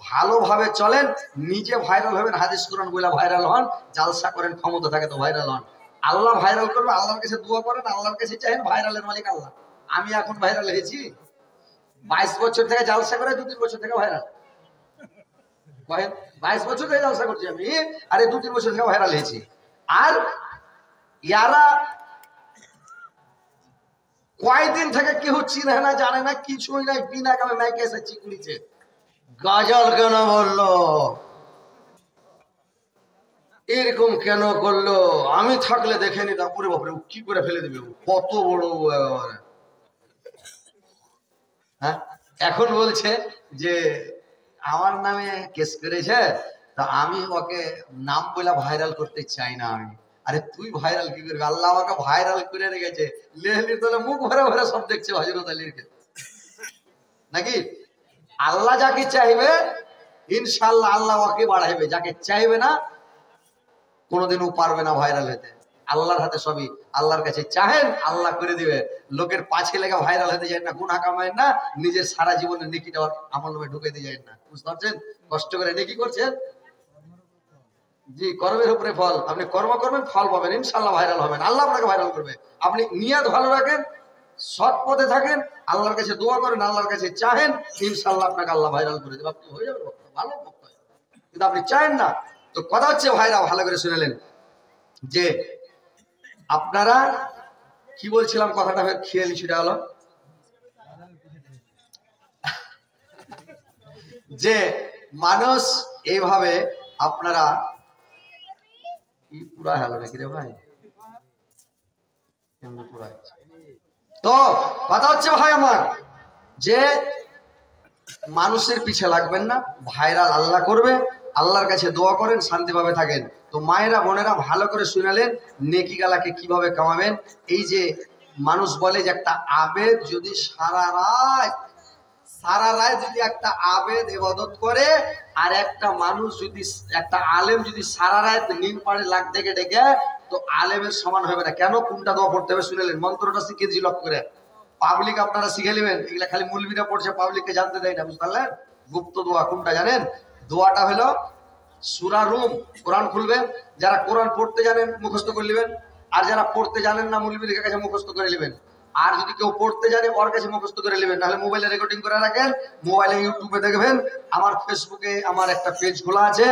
ভালোভাবে চলেন, নিজে ভাইরাল হবেন, হাদিস কোরআন বলে ভাইরাল হন, জালসা করেন, ক্ষমতা থাকে তো ভাইরাল হন। আল্লাহ ভাইরাল করবে, আল্লাহর কাছে দোয়া করেন, আল্লাহর কাছে চাইেন, ভাইরালের মালিক আল্লাহ। আমি এখন ভাইরাল হয়েছি 22 বছর থেকে জালসা করে, 2-3 বছর থেকে ভাইরাল। 22 বছর থেকে জালসা করছি আমি, আরে 2-3 বছর থেকে ভাইরাল হয়েছি। আর ইয়ারা কয়দিন থেকে কেউ চিনে না, জানে না, কিছুই নাই, বিনা কামে মাইকে এসে চিকুড়িছে, গাজাল কেন বললো, এরকম কেন করলো, আমি থাকলে দেখে নিতাম, পুরো বাপরে কি করে ফেলে দিবে, কত বড়। হ্যাঁ, এখন বলছে যে আমার নামে কেস করেছে, তা আমি ওকে নাম বলে ভাইরাল করতে চাই না আমি। আরে তুই ভাইরাল কি করবি, আল্লাহ আমাকে ভাইরাল করে রেখেছে, লেহলির তলে মুখ ভরে ভরে সব দেখছে হযরত আলীরকে, নাকি? আল্লাহ যাকে চাইবে ইনশাআল্লাহ আল্লাহ ওকে বাড়াইবে, যাকে চাইবে না কোনোদিনও পারবে না ভাইরাল হতে। আল্লাহর হাতে সবই, আল্লাহর কাছে চাহেন আল্লাহ করে দিবে। লোকের পাছে লেগে ভাইরাল হতে যায় না, গুনাহ কামায় না, নিজের সারা জীবনের নেকিটা আমল নামে ঢুকে দিয়ে যায় না, বুঝতে পারছেন? কষ্ট করে নেকি করছেন, জি, কর্মের উপরে ফল। আপনি কর্ম করবেন, ফল পাবেন, ইনশাআল্লাহ ভাইরাল হবেন, আল্লাহ আপনাকে ভাইরাল করবে। আপনি নিয়ত ভালো রাখেন, সৎ পথে থাকেন, আল্লাহর কাছে দোয়া করেন, আল্লাহর কাছে চাহেন, ইনশাআল্লাহ আপনাকে আল্লাহ ভাইরাল করে দেবে, আপনি হয়ে যাবেন ভালো ভক্ত। কিন্তু আপনি চাহেন না। তো কথা হচ্ছে ভাইরা, ভালো করে শুনেলেন যে আপনারা কি বলছিলাম, কথাটা খেয়ালি ছুটে গেল, যে মানুষ এইভাবে আপনারা পুরা হলো নাকি রে ভাই, তো কথা হচ্ছে ভাই আমার, যে মানুষের পিছে লাগবেন না, ভাইরাল আল্লাহ করবে, আল্লাহর কাছে দোয়া করেন, শান্তিভাবে থাকেন। তো মায়েরা বোনেরা ভালো করে শুনালেন নেকি গালাকে কিভাবে কামাবেন। এই যে মানুষ বলে যে একটা আবেদ যদি সারা রাত যদি একটা আবেদ ইবাদত করে, আর একটা মানুষ যদি, একটা আলেম যদি সারা রাত নিম পাড়ে লাগ ডেকে ডেকে, তো আলেমের সমান হবে না। কেন, কোনটা দোয়া পড়তে হবে শুনেলেন, মন্ত্রটা শিখে দিয়েছি লক্ষ্য করে, পাবলিক আপনারা শিখে নেবেন, এগুলা খালি মুলবিরা পড়ছে, পাবলিককে জানতে দেয় না, বুঝতে পারলেন? গুপ্ত দোয়া কোনটা জানেন? দোয়াটা হলো সূরা রুম, কোরআন খুলবেন, যারা কোরআন পড়তে জানেন মুখস্থ করে নেবেন, আর যারা পড়তে জানেন না মুলবির কাছে মুখস্থ করে নেবেন। আর যদি কেউ পড়তে জানে ওর কাছে মুখস্থ করে নেবেন, নাহলে মোবাইলে রেকর্ডিং করে রাখেন, মোবাইলে ইউটিউবে দেখবেন। আমার ফেসবুকে আমার একটা পেজ খোলা আছে,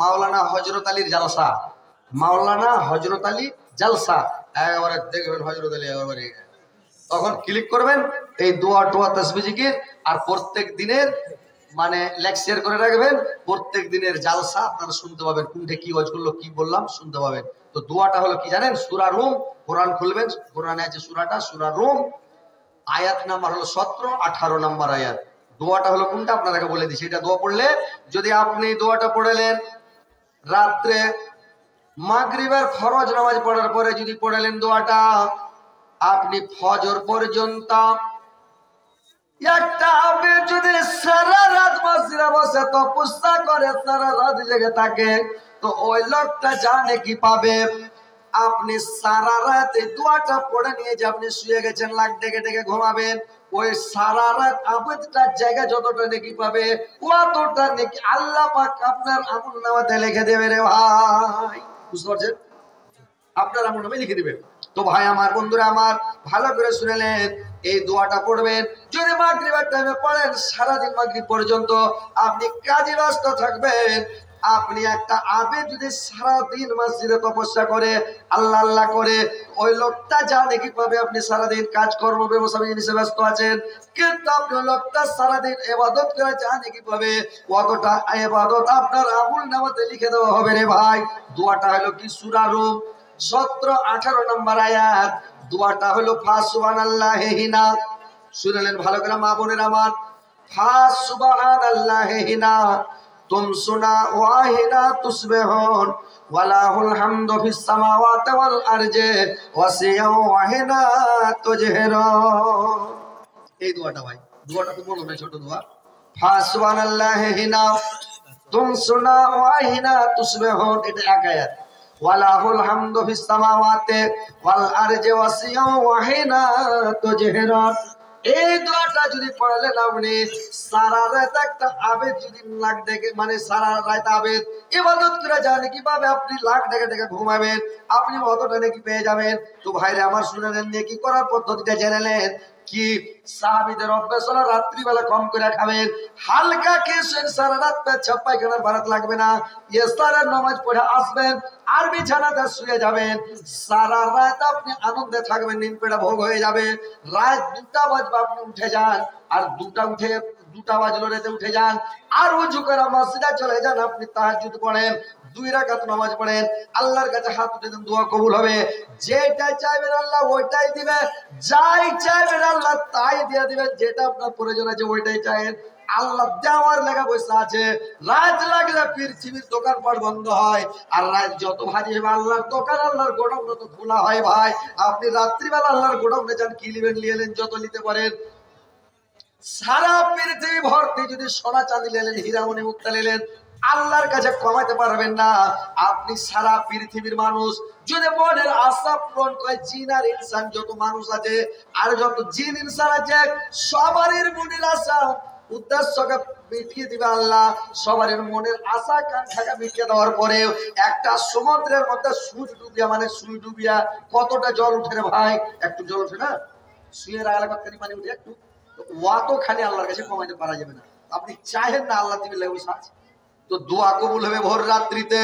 মাওলানা হযরত আলীর জালসা, মাওলানা হযরত আলী জালসা, একবারে দেখবেন হযরত আলী একবারে, তখন ক্লিক করবেন, এই দোয়া টোয়া তাসবিহ জিকির, আর প্রত্যেক দিনের মানে লেকচার করে রাখবেন, প্রত্যেক দিনের জালসা আপনারা শুনতে পাবেন, কোনটা কি ওয়াজ করলো কি বললাম শুনতে পাবেন। তো দোয়াটা হলো কি জানেন? সূরা রুম, কোরআন খুলবেন, কোরআনে আছে সূরাটা সূরা রুম, আয়াত নাম্বার হলো 17, 18 নাম্বার আয়াত। দোয়াটা হলো কোনটা আপনাদেরকে বলে দিচ্ছি। এটা দোয়া পড়লে, যদি আপনি দোয়াটা পড়লেন রাত্রে মাগরিবের ফরজ নামাজ পড়ার পরে যদি পড়লেন দোয়াটা, আপনি ফজর পর্যন্ত একটা আবেগ যদি সারা রাত মসজিদে বসে তপস্যা করে, সারা রাত জেগে থাকে, তো ওই লোকটা জানে কি পাবে। আপনি সারা রাত এই দোয়াটা পড়ে নিয়ে যে আপনি শুয়ে গেছেন, লাখ ডেকে ডেকে ঘুমাবেন, ওই সারা রাত আবেদটার জায়গা যতটা নেকি পাবে, অতটা নেকি আল্লাহ পাক আপনার আমলনামাতে লিখে দেবে রে ভাই। বুঝতে পারছেন? আপনার আমল নামে লিখে দিবেন। তো ভাই আমার, বন্ধুরা আমার, ভালো করে শুনেলেন, এই দোয়াটা পড়বেন। যদি মাগরিবের টাইমে পড়েন, সারাদিন মাগরিব পর্যন্ত আপনি কাজে ব্যস্ত থাকবেন। আপনি একটা আবেদ যদি সারাদিন মসজিদে তপস্যা করে, আল্লাহ আল্লাহ করে, ওই লোকটা জানে কি পাবে আপনি সারাদিন কাজকর্ম ব্যবসা জিনিসে ব্যস্ত আছেন, কিন্তু আপনি লোকটা সারাদিন ইবাদত করে জানে কি পাবে, কতটা ইবাদত আপনার আমল নামাতে লিখে দেওয়া হবে রে ভাই। দোয়াটা হলো কি? সূরা রুম 17, 18 নম্বর আয়াত। দোয়াটা হলো ফাসুবহানাল্লাহি হিনা। শুনলেন ভালো করে মা বোনের আমার? ফাসুবহানাল্লাহি হিনা তুমসুনা ওয়া হিনা তুসবিহুন ওয়ালাহুল হামদু ফিস সামাওয়াতি ওয়াল আরজি ওয়াসিয়া ওয়া হিনা তুজহিরুন। এই দোয়াটা ভাই, দোয়াটা তো বড় না, ছোট দোয়া। ফাসুবহানাল্লাহি হিনা তুমসুনা ওয়া হিনা তুসবিহুন, এটা এক আয়াত। ওয়ালাহুল হামদু ফিস সামাওয়াতি ওয়াল আরজি ওয়াসিয়া ওয়া হিনা তুজহিরুন। এই দোয়াটা যদি পড়লেন আপনি, সারা রাত একটা আবেদ যদি লাখ ডেকে, মানে সারা রাত আবেদ ইবাদত করে জানে কিভাবে আপনি লাখ ডেকে ডেকে ঘুমাবেন, আপনি অতটা নাকি পেয়ে যাবেন। তো ভাইরে আমার শুনলেন, নেকি করার পদ্ধতিটা জেনেলেন কি? সাহাবীদের অভ্যাস হলো রাত্রিবেলা কম করে খাবেন, হালকা খেয়ে সারা রাত পেট ছাপ্পাই খানার ভারত লাগবে না, ইফতারের নামাজ পড়ে আসবেন আর বিছানাতে শুয়ে যাবেন। সারা রাত আপনি আনন্দে থাকবেন, নিন পেটা ভোগ হয়ে যাবে। রাত 2টা বাজবে আপনি উঠে যান, আর 2টা বাজলো রেতে উঠে যান, আর ওযু করে মসজিদে চলে যান, আপনি তাহাজ্জুদ পড়েন, 2 রাকাত নামাজ পড়েন, আল্লাহর কাছে হাত উঠে দেন, দোয়া কবুল হবে। যেটা চাইবেন আল্লাহ ওইটাই দিবে, যাই চাইবেন আল্লাহ তাই দিয়ে দিবেন। যেটা আপনার প্রয়োজন আছে ওইটাই চাইবেন, আল্লাহ দেওয়ার লেখা বসে আছে। রাত লাগলে পৃথিবীর দোকানপাট বন্ধ হয়, আর রাত যত ভাজি হবে আল্লাহর দোকান, আল্লাহর গোডাউন তো খোলা হয় ভাই। আপনি রাত্রিবেলা আল্লাহর গোডাউনে যান, কি নেবেন নিয়ে এলেন, যত নিতে পারেন। সারা পৃথিবী ভর্তি যদি সোনা চাঁদি নিলেন, হীরামণি মুক্তা নিলেন, আল্লাহর কাছে কমাতে পারবেন না। আপনি সারা পৃথিবীর মানুষ যদি মনের আশা পূরণ করে, জিন আর ইনসান যত মানুষ আছে, আর যত জিন ইনসান আছে, সবারই মনের আশা উদ্দেশ্যকে মিটিয়ে দিবে আল্লাহ। সবার মনের আশা কাঙ্ক্ষাকে মিটিয়ে দেওয়ার পরেও একটা সমুদ্রের মধ্যে সুই ডুবিয়া, মানে সুই ডুবিয়া কতটা জল উঠে রে ভাই? একটু জল উঠে না, সুইয়ের এলাকার পানি উঠে একটু, ওয়াত খালি আল্লাহর কাছে কমাইতে পারা যাবে না। আপনি চাহেন না, আল্লাহ দিবে লেবু সাজ। তো দোয়া কবুল হবে ভোর রাত্রিতে,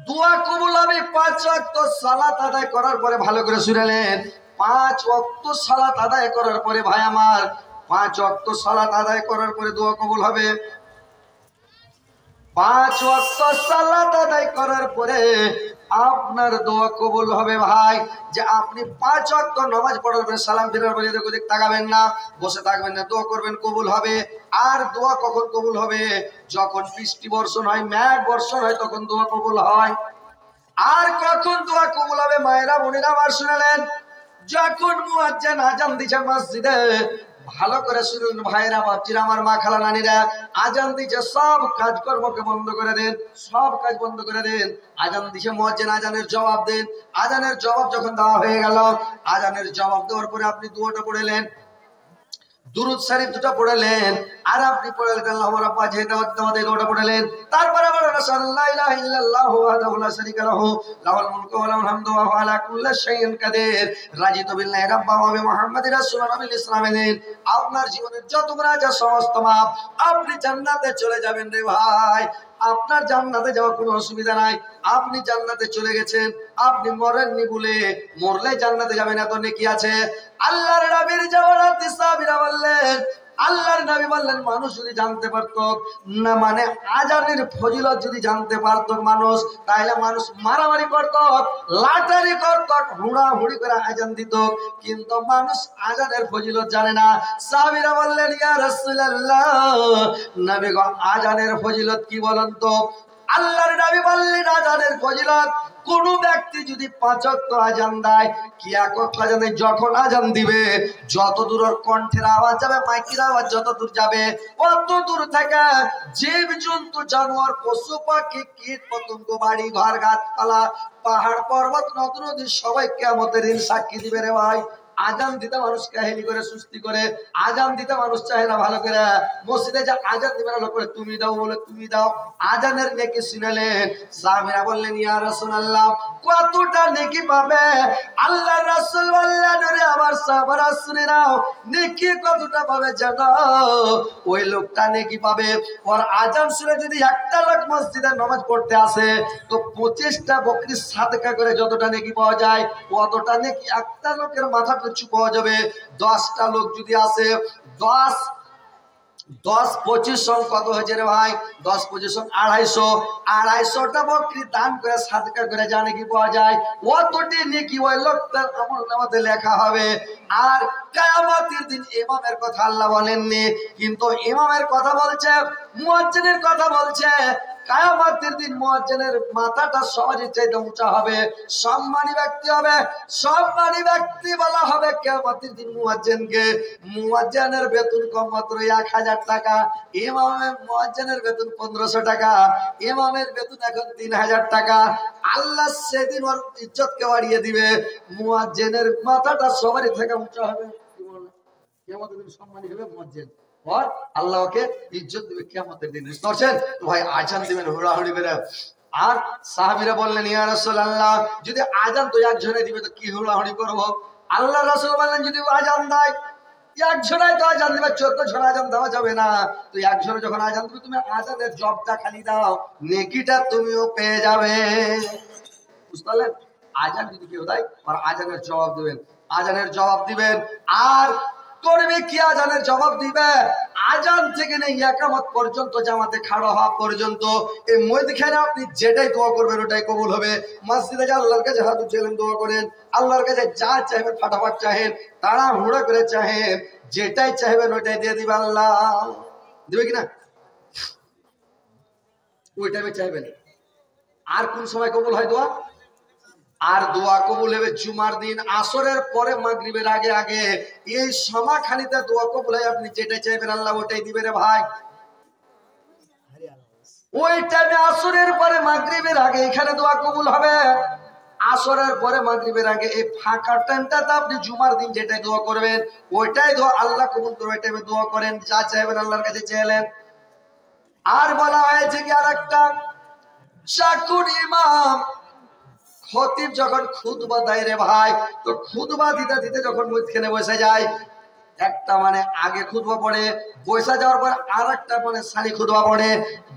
দোয়া কবুল হবে 5 ওয়াক্ত সালাত আদায় করার পরে। ভালো করে শুনলেন, 5 ওয়াক্ত সালাত আদায় করার পরে ভাই আমার, 5 ওয়াক্ত সালাত আদায় করার পরে দোয়া কবুল হবে। 5 ওয়াক্ত সালাত আদায় করার পরে আপনার দোয়া কবুল হবে ভাই। যে আপনি 5 ওয়াক্ত নামাজ পড়ার পরে সালাম ফেরার পরে এদিক ওদিক তাকাবেন না, বসে থাকবেন না, দোয়া করবেন, কবুল হবে। আর দোয়া কখন কবুল হবে? যখন বৃষ্টি বর্ষণ হয়, মেঘ বর্ষণ হয়, তখন দোয়া কবুল হয়। আর কখন দোয়া কবুল হবে মায়েরা বোনেরা আমার শুনলেন? যখন মুয়াজ্জিন আজান দিছে মসজিদে। ভালো করে শুনুন ভাইরা বাপজিরা আমার, মা খালা নানিরা, আজান দিছে, সব কাজকর্মকে বন্ধ করে দেন, সব কাজ বন্ধ করে দেন। আজান দিছে মুয়াজ্জিন, আজানের জবাব দেন। আজানের জবাব যখন দেওয়া হয়ে গেল, আজানের জবাব দেওয়ার পরে আপনি দুয়াটা পড়লেন, দুরুদ শরীফ 2টা পড়লেন, আর আপনি পড়লেন আল্লাহুম্মা রাব্বা জিদাওয়াত দোয়াটা পড়লেন। তারপরে বলেন লা ইলাহা ইল্লাল্লাহু ওয়াহদাহু লা শারীকা লাহু লাহুল মুলকু ওয়া লাহুল হামদু ওয়া হুয়া আলা কুল্লি শাইইন কাদির রাজিতু বিল্লাহি রাব্বা ওয়া বিমুহাম্মাদির রাসূলুন নবিল ইসলামিন। আপনার জীবনের যত গুনাহ আছে সমস্ত মাফ, আপনি জান্নাতে চলে যাবেন রে ভাই। আপনার জান্নাতে যাওয়ার কোনো অসুবিধা নাই, আপনি জান্নাতে চলে গেছেন। আপনি মরেননি বলে মরলে জান্নাতে যাবেন, এত নেকি আছে। আল্লাহর নবীর জামানাতে সাহাবীরা বললেন, আল্লাহর নবী বললেন মানুষ যদি জানতে পারতো না, মানে আজানের ফজিলত যদি জানতে পারতো মানুষ, তাহলে মানুষ মারামারি করত, লাটারি করত, হুড়াহুড়ি করে আজান দিত। কিন্তু মানুষ আজানের ফজিলত জানে না। সাহাবীরা বললেন ইয়া রাসূলুল্লাহ, নবী গো আজানের ফজিলত কি বলেন তো? আল্লাহর নবী বললেন আজানের ফজিলত, কোন ব্যক্তি যদি 5 ওয়াক্ত আজান দেয়, কি 1 ওয়াক্ত আজান দেয়, যখন আজান দিবে যত দূর ওর কণ্ঠের আওয়াজ যাবে, মাইকের আওয়াজ যত দূর যাবে, অত দূর থেকে জীব জন্তু জানোয়ার পশু পাখি কীট পতঙ্গ বাড়ি ঘর গাছপালা পাহাড় পর্বত নদ নদী সবাই কিয়ামতের দিন সাক্ষী দিবে রে ভাই। আজান দিতে মানুষ কাহিনী করে সুস্তি করে, আজান দিতে মানুষ চায় না ভালো করে। মসজিদে যা আজান দিবে না, লোক করে তুমি দাও, বলে তুমি দাও। আজানের নেকি শুনালেন। সাহাবীরা বললেন ইয়া রাসূলুল্লাহ, কতটা নেকি পাবে? আল্লাহর রাসূল বললেন রে আমার সাহাবারা শুনে নাও, নেকি কতটা পাবে জানো? ওই লোকটা নেকি পাবে, ওর আজান শুনে যদি একটা লোক মসজিদে নামাজ পড়তে আসে, তো 25টা বকরির সাদকা করে যতটা নেকি পাওয়া যায়, অতটা নেকি একটা লোকের মাথা পিছু পাওয়া যাবে। 10টা লোক যদি আসে, 10 25 সং কত হয়েছে রে ভাই? 10 25 সং 250টা বকরি দান করে সাদকা করে জানে কি পাওয়া যায়, অতটি নেকি ওই লোকটার আমলনামাতে লেখা হবে। আর কিয়ামতের দিন ইমামের কথা আল্লাহ বলেননি, কিন্তু ইমামের কথা বলছে, মুয়াজ্জিনের কথা বলছে। কিয়ামতের দিন মুয়াজ্জিনের মাথাটা সবারই চাইতে উঁচা হবে, সম্মানী ব্যক্তি হবে। সম্মানী ব্যক্তি বলা হবে কিয়ামতের দিন মুয়াজ্জিনকে। মুয়াজ্জিনের বেতন কম মাত্র 1000 টাকা, ইমামের মুয়াজ্জিনের বেতন 1500 টাকা, ইমামের বেতন এখন 3000 টাকা। আল্লাহ সেদিন ওর ইজ্জতকে বাড়িয়ে দিবে, মুয়াজ্জিনের মাথাটা সবারই থেকে উঁচা হবে। কি বলেন? কিয়ামতের দিন সম্মানী হবে মুয়াজ্জিন, আর আল্লাহ ওকে ইজ্জত দিবে কিয়ামতের দিন। বুঝতে পারছেন তো ভাই? আজান দিবেন হুড়াহুড়ি করে। আর সাহাবীরা বললেন ইয়া রাসূলুল্লাহ, যদি আজান তো একজনে দিবে তো কি হুড়াহুড়ি করব? আল্লাহ রাসূল বললেন যদি আজান দেয়, একজনাই তো আজান দিবে, 14 জন আজান দেওয়া যাবে না। তো একজনে যখন আজান দিবে, তুমি আজানের জবটা খালি দাও, নেকিটা তুমিও পেয়ে যাবে। বুঝতে পারলেন? আজান যদি কেউ দেয়, আর আজানের জবাব দিবেন, আজানের জবাব দিবেন। আর করবে কি? আজানের জবাব দিবে। আজান থেকে নেই ইকামত পর্যন্ত, জামাতে খাড়া হওয়া পর্যন্ত, এই মধ্যখানে আপনি যেটাই দোয়া করবেন ওটাই কবুল হবে। মসজিদে যা আল্লাহর কাছে হাত উঠিয়ে দোয়া করেন, আল্লাহর কাছে যা চাইবেন ফাটাফাট চাহেন, তাড়াহুড়া করে চাহেন, যেটাই চাইবেন ওইটাই দিয়ে দিবে আল্লাহ। দিবে কিনা? ওই টাইমে চাইবেন। আর কোন সময় কবুল হয় দোয়া? আর দোয়া কবুল হবে জুমার দিন আসরের পরে মাগরিবের আগে আগে, এই সময়খানিতে দোয়া কবুল হয়। আপনি যেটা চাইবেন আল্লাহ ওটাই দিবে রে ভাই। ওই টাইমে আসরের পরে মাগরিবের আগে এখানে দোয়া কবুল হবে। আসরের পরে মাগরিবের আগে এই ফাঁকা টাইমটাতে আপনি জুমার দিন যেটাই দোয়া করবেন ওইটাই দোয়া আল্লাহ কবুল করবে। ওই টাইমে দোয়া করেন, যা চাইবেন আল্লাহর কাছে চাইলেন। আর বলা হয়েছে কি আরেকটা, শাকুর ইমাম খতিব যখন খুতবা দেয় রে ভাই, তো খুতবা দিতে দিতে যখন মধ্যখানে বসে যায়, একটা মানে আগে খুতবা পড়ে, বসে যাওয়ার পর আর একটা মানে সানি খুতবা পড়ে,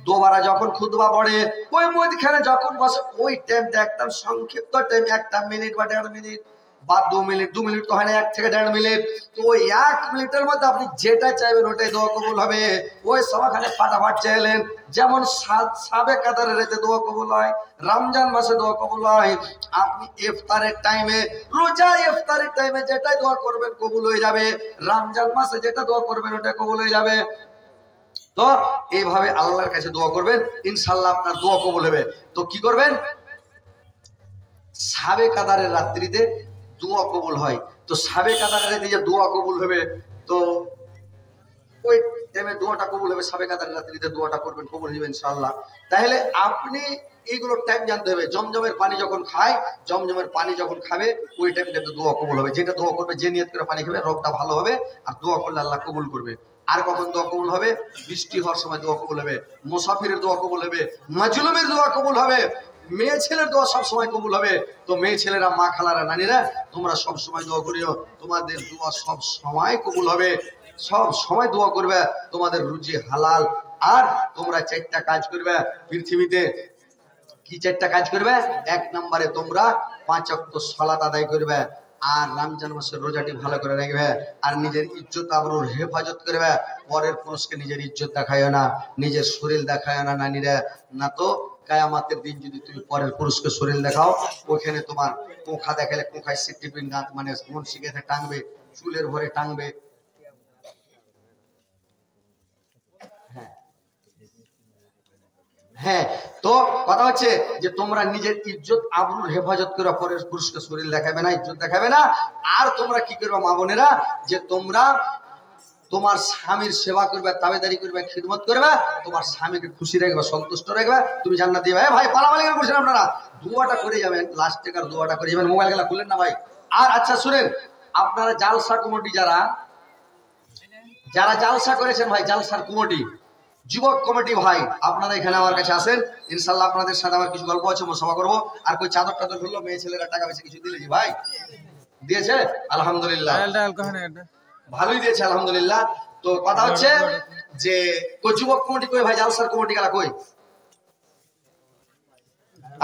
দুবারা যখন খুতবা পড়ে ওই মধ্যখানে যখন বসে, ওই টাইমটা একদম সংক্ষিপ্ত টাইম, 1 মিনিট বা 1.5 মিনিট বা 2 মিনিট, 2 মিনিট তো হয় না, 1 থেকে 1.5 মিনিট। তো ওই 1 মিনিটের মধ্যে আপনি যেটা চাইবেন ওটাই দোয়া কবুল হবে। ওই সময়খানে ফাটাফাট চাইলেন। যেমন সাবে কাতারে রেতে দোয়া কবুল হয়, রমজান মাসে দোয়া কবুল হয়। আপনি ইফতারের টাইমে, রোজা ইফতারের টাইমে যেটাই দোয়া করবেন কবুল হয়ে যাবে। রমজান মাসে যেটা দোয়া করবেন ওটা কবুল হয়ে যাবে। তো এইভাবে আল্লাহর কাছে দোয়া করবেন, ইনশাআল্লাহ আপনার দোয়া কবুল হবে। তো কি করবেন? সাবে কাতারের রাত্রিতে দোয়া কবুল হয়। তো সাবে কাতারের রাত্রিতে দোয়া কবুল হবে, তো ওই টাইমে দোয়াটা কবুল হবে। সাবে কাতারের রাত্রিতে দোয়াটা করবেন, কবুল হবে ইনশাআল্লাহ। তাহলে আপনি এইগুলো টাইম জানতে হবে। জমজমের পানি যখন খায়, জমজমের পানি যখন খাবে ওই টাইমটাতে দোয়া কবুল হবে। যেটা দোয়া করবে, যে নিয়ত করে পানি খাবে, রোগটা ভালো হবে। আর দোয়া করলে আল্লাহ কবুল করবে। আর কখন দোয়া কবুল হবে? বৃষ্টি হওয়ার সময় দোয়া কবুল হবে, মুসাফিরের দোয়া কবুল হবে, মাজলুমের দোয়া কবুল হবে, মেয়ে ছেলের দোয়া সব সময় কবুল হবে। তো মেয়ে ছেলেরা, মা খালারা, নানীরা, তোমরা সব সময় দোয়া করিও, তোমাদের দোয়া সব সময় কবুল হবে। সব সময় দোয়া করবে, তোমাদের রুজি হালাল। আর তোমরা 4টা কাজ করবে পৃথিবীতে। কি 4টা কাজ করবে? 1 নম্বরে তোমরা 5 ওয়াক্ত সালাত আদায় করবে। আর রমজান মাসের রোজাটি ভালো করে রাখবে, আর নিজের ইজ্জত আবরুর হেফাজত করবে। পরের পুরুষকে নিজের ইজ্জত দেখায় না, নিজের শরীর দেখায় না নারীরা, না তো কায়ামাতের দিন যদি তুমি পরের পুরুষকে শরীর দেখাও, ওখানে তোমার কোঁখা দেখালে কোঁখায় সিটিপিন মানে মন শিখে টাঙবে, চুলের ভরে টাঙবে। হ্যাঁ, তো কথা হচ্ছে যে তোমরা নিজের ইজ্জত আবরুর হেফাজত করে পরের পুরুষকে শরীর দেখাবে না, ইজ্জত দেখাবে না। আর তোমরা কি করবে মা বোনেরা, যে তোমরা তোমার স্বামীর সেবা করবে, তাবেদারি করবে, খিদমত করবে, তোমার স্বামীকে খুশি রাখবে, সন্তুষ্ট রাখবে, তুমি জান্নাত দিবে। ভাই পালাপালি কেন করছেন আপনারা? দুয়াটা করে যাবেন, লাস্ট টেকার দুয়াটা করে যাবেন, মোবাইল গেলা খুললেন না ভাই। আর আচ্ছা শুনেন, আপনারা জালসা কমিটি যারা জালসা করেছেন ভাই, জালসার কমিটি, যুবক কমিটি ভাই, আপনারা এখানে আমার কাছে আসেন, ইনশাল্লাহ আপনাদের সাথে আমার কিছু গল্প আছে, সভা করবো। আর কই চাদর টাদর ধরলো, মেয়ে ছেলেরা টাকা পয়সা কিছু দিলে ভাই? দিয়েছে আলহামদুলিল্লাহ, ভালোই দিয়েছে আলহামদুলিল্লাহ। তো কথা হচ্ছে যে কই যুবক কমিটি কই ভাই, জালসার কমিটি গেলা কই?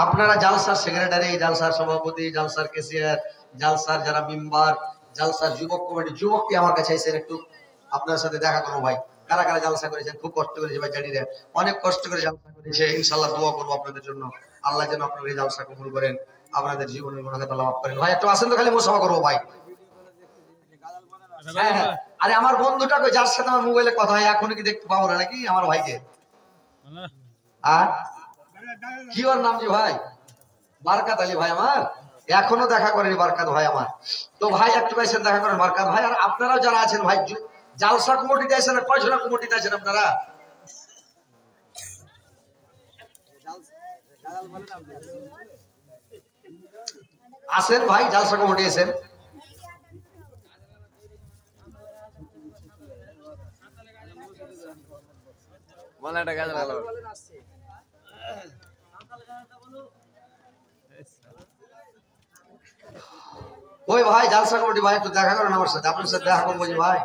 আপনারা জালসার সেক্রেটারি, জালসার সভাপতি, জালসার ক্যাশিয়ার, জালসার যারা মেম্বার, জালসার যুবক কমিটি, যুবকটি আমার কাছে এসে একটু আপনার সাথে দেখা করবো ভাই। কারা কারা জালসা করেছেন, খুব কষ্ট করেছে ভাই, জানি অনেক কষ্ট করে জালসা করেছে। ইনশাআল্লাহ দোয়া করবো আপনাদের জন্য, আল্লাহ যেন আপনার এই জালসা কবুল করেন, আপনাদের জীবনের গুনাহ আল্লাহ মাফ করেন। ভাই একটু আসেন তো, খালি মুসাফা করবো ভাই। হ্যাঁ হ্যাঁ, আরে আমার বন্ধুটা কই, যার সাথে আমার মোবাইলে কথা হয়, এখনো কি দেখতে পাবো না নাকি আমার ভাইকে? আর কি ওর নাম যে ভাই? বারকাত আলী ভাই আমার, এখনো দেখা করেনি বারকাত ভাই আমার। তো ভাই একটু এসে দেখা করেন বারকাত ভাই। আর আপনারাও যারা আছেন ভাই, জালসা কমিটিতে আছেন, কয়জনা কমিটিতে আছেন আপনারা? আসেন ভাই, জালসা কমিটি আছেন। ওই ভাই জালসা কমিটি ভাই, একটু দেখা করেন আমার সাথে, আপনার সাথে দেখা করবো ভাই।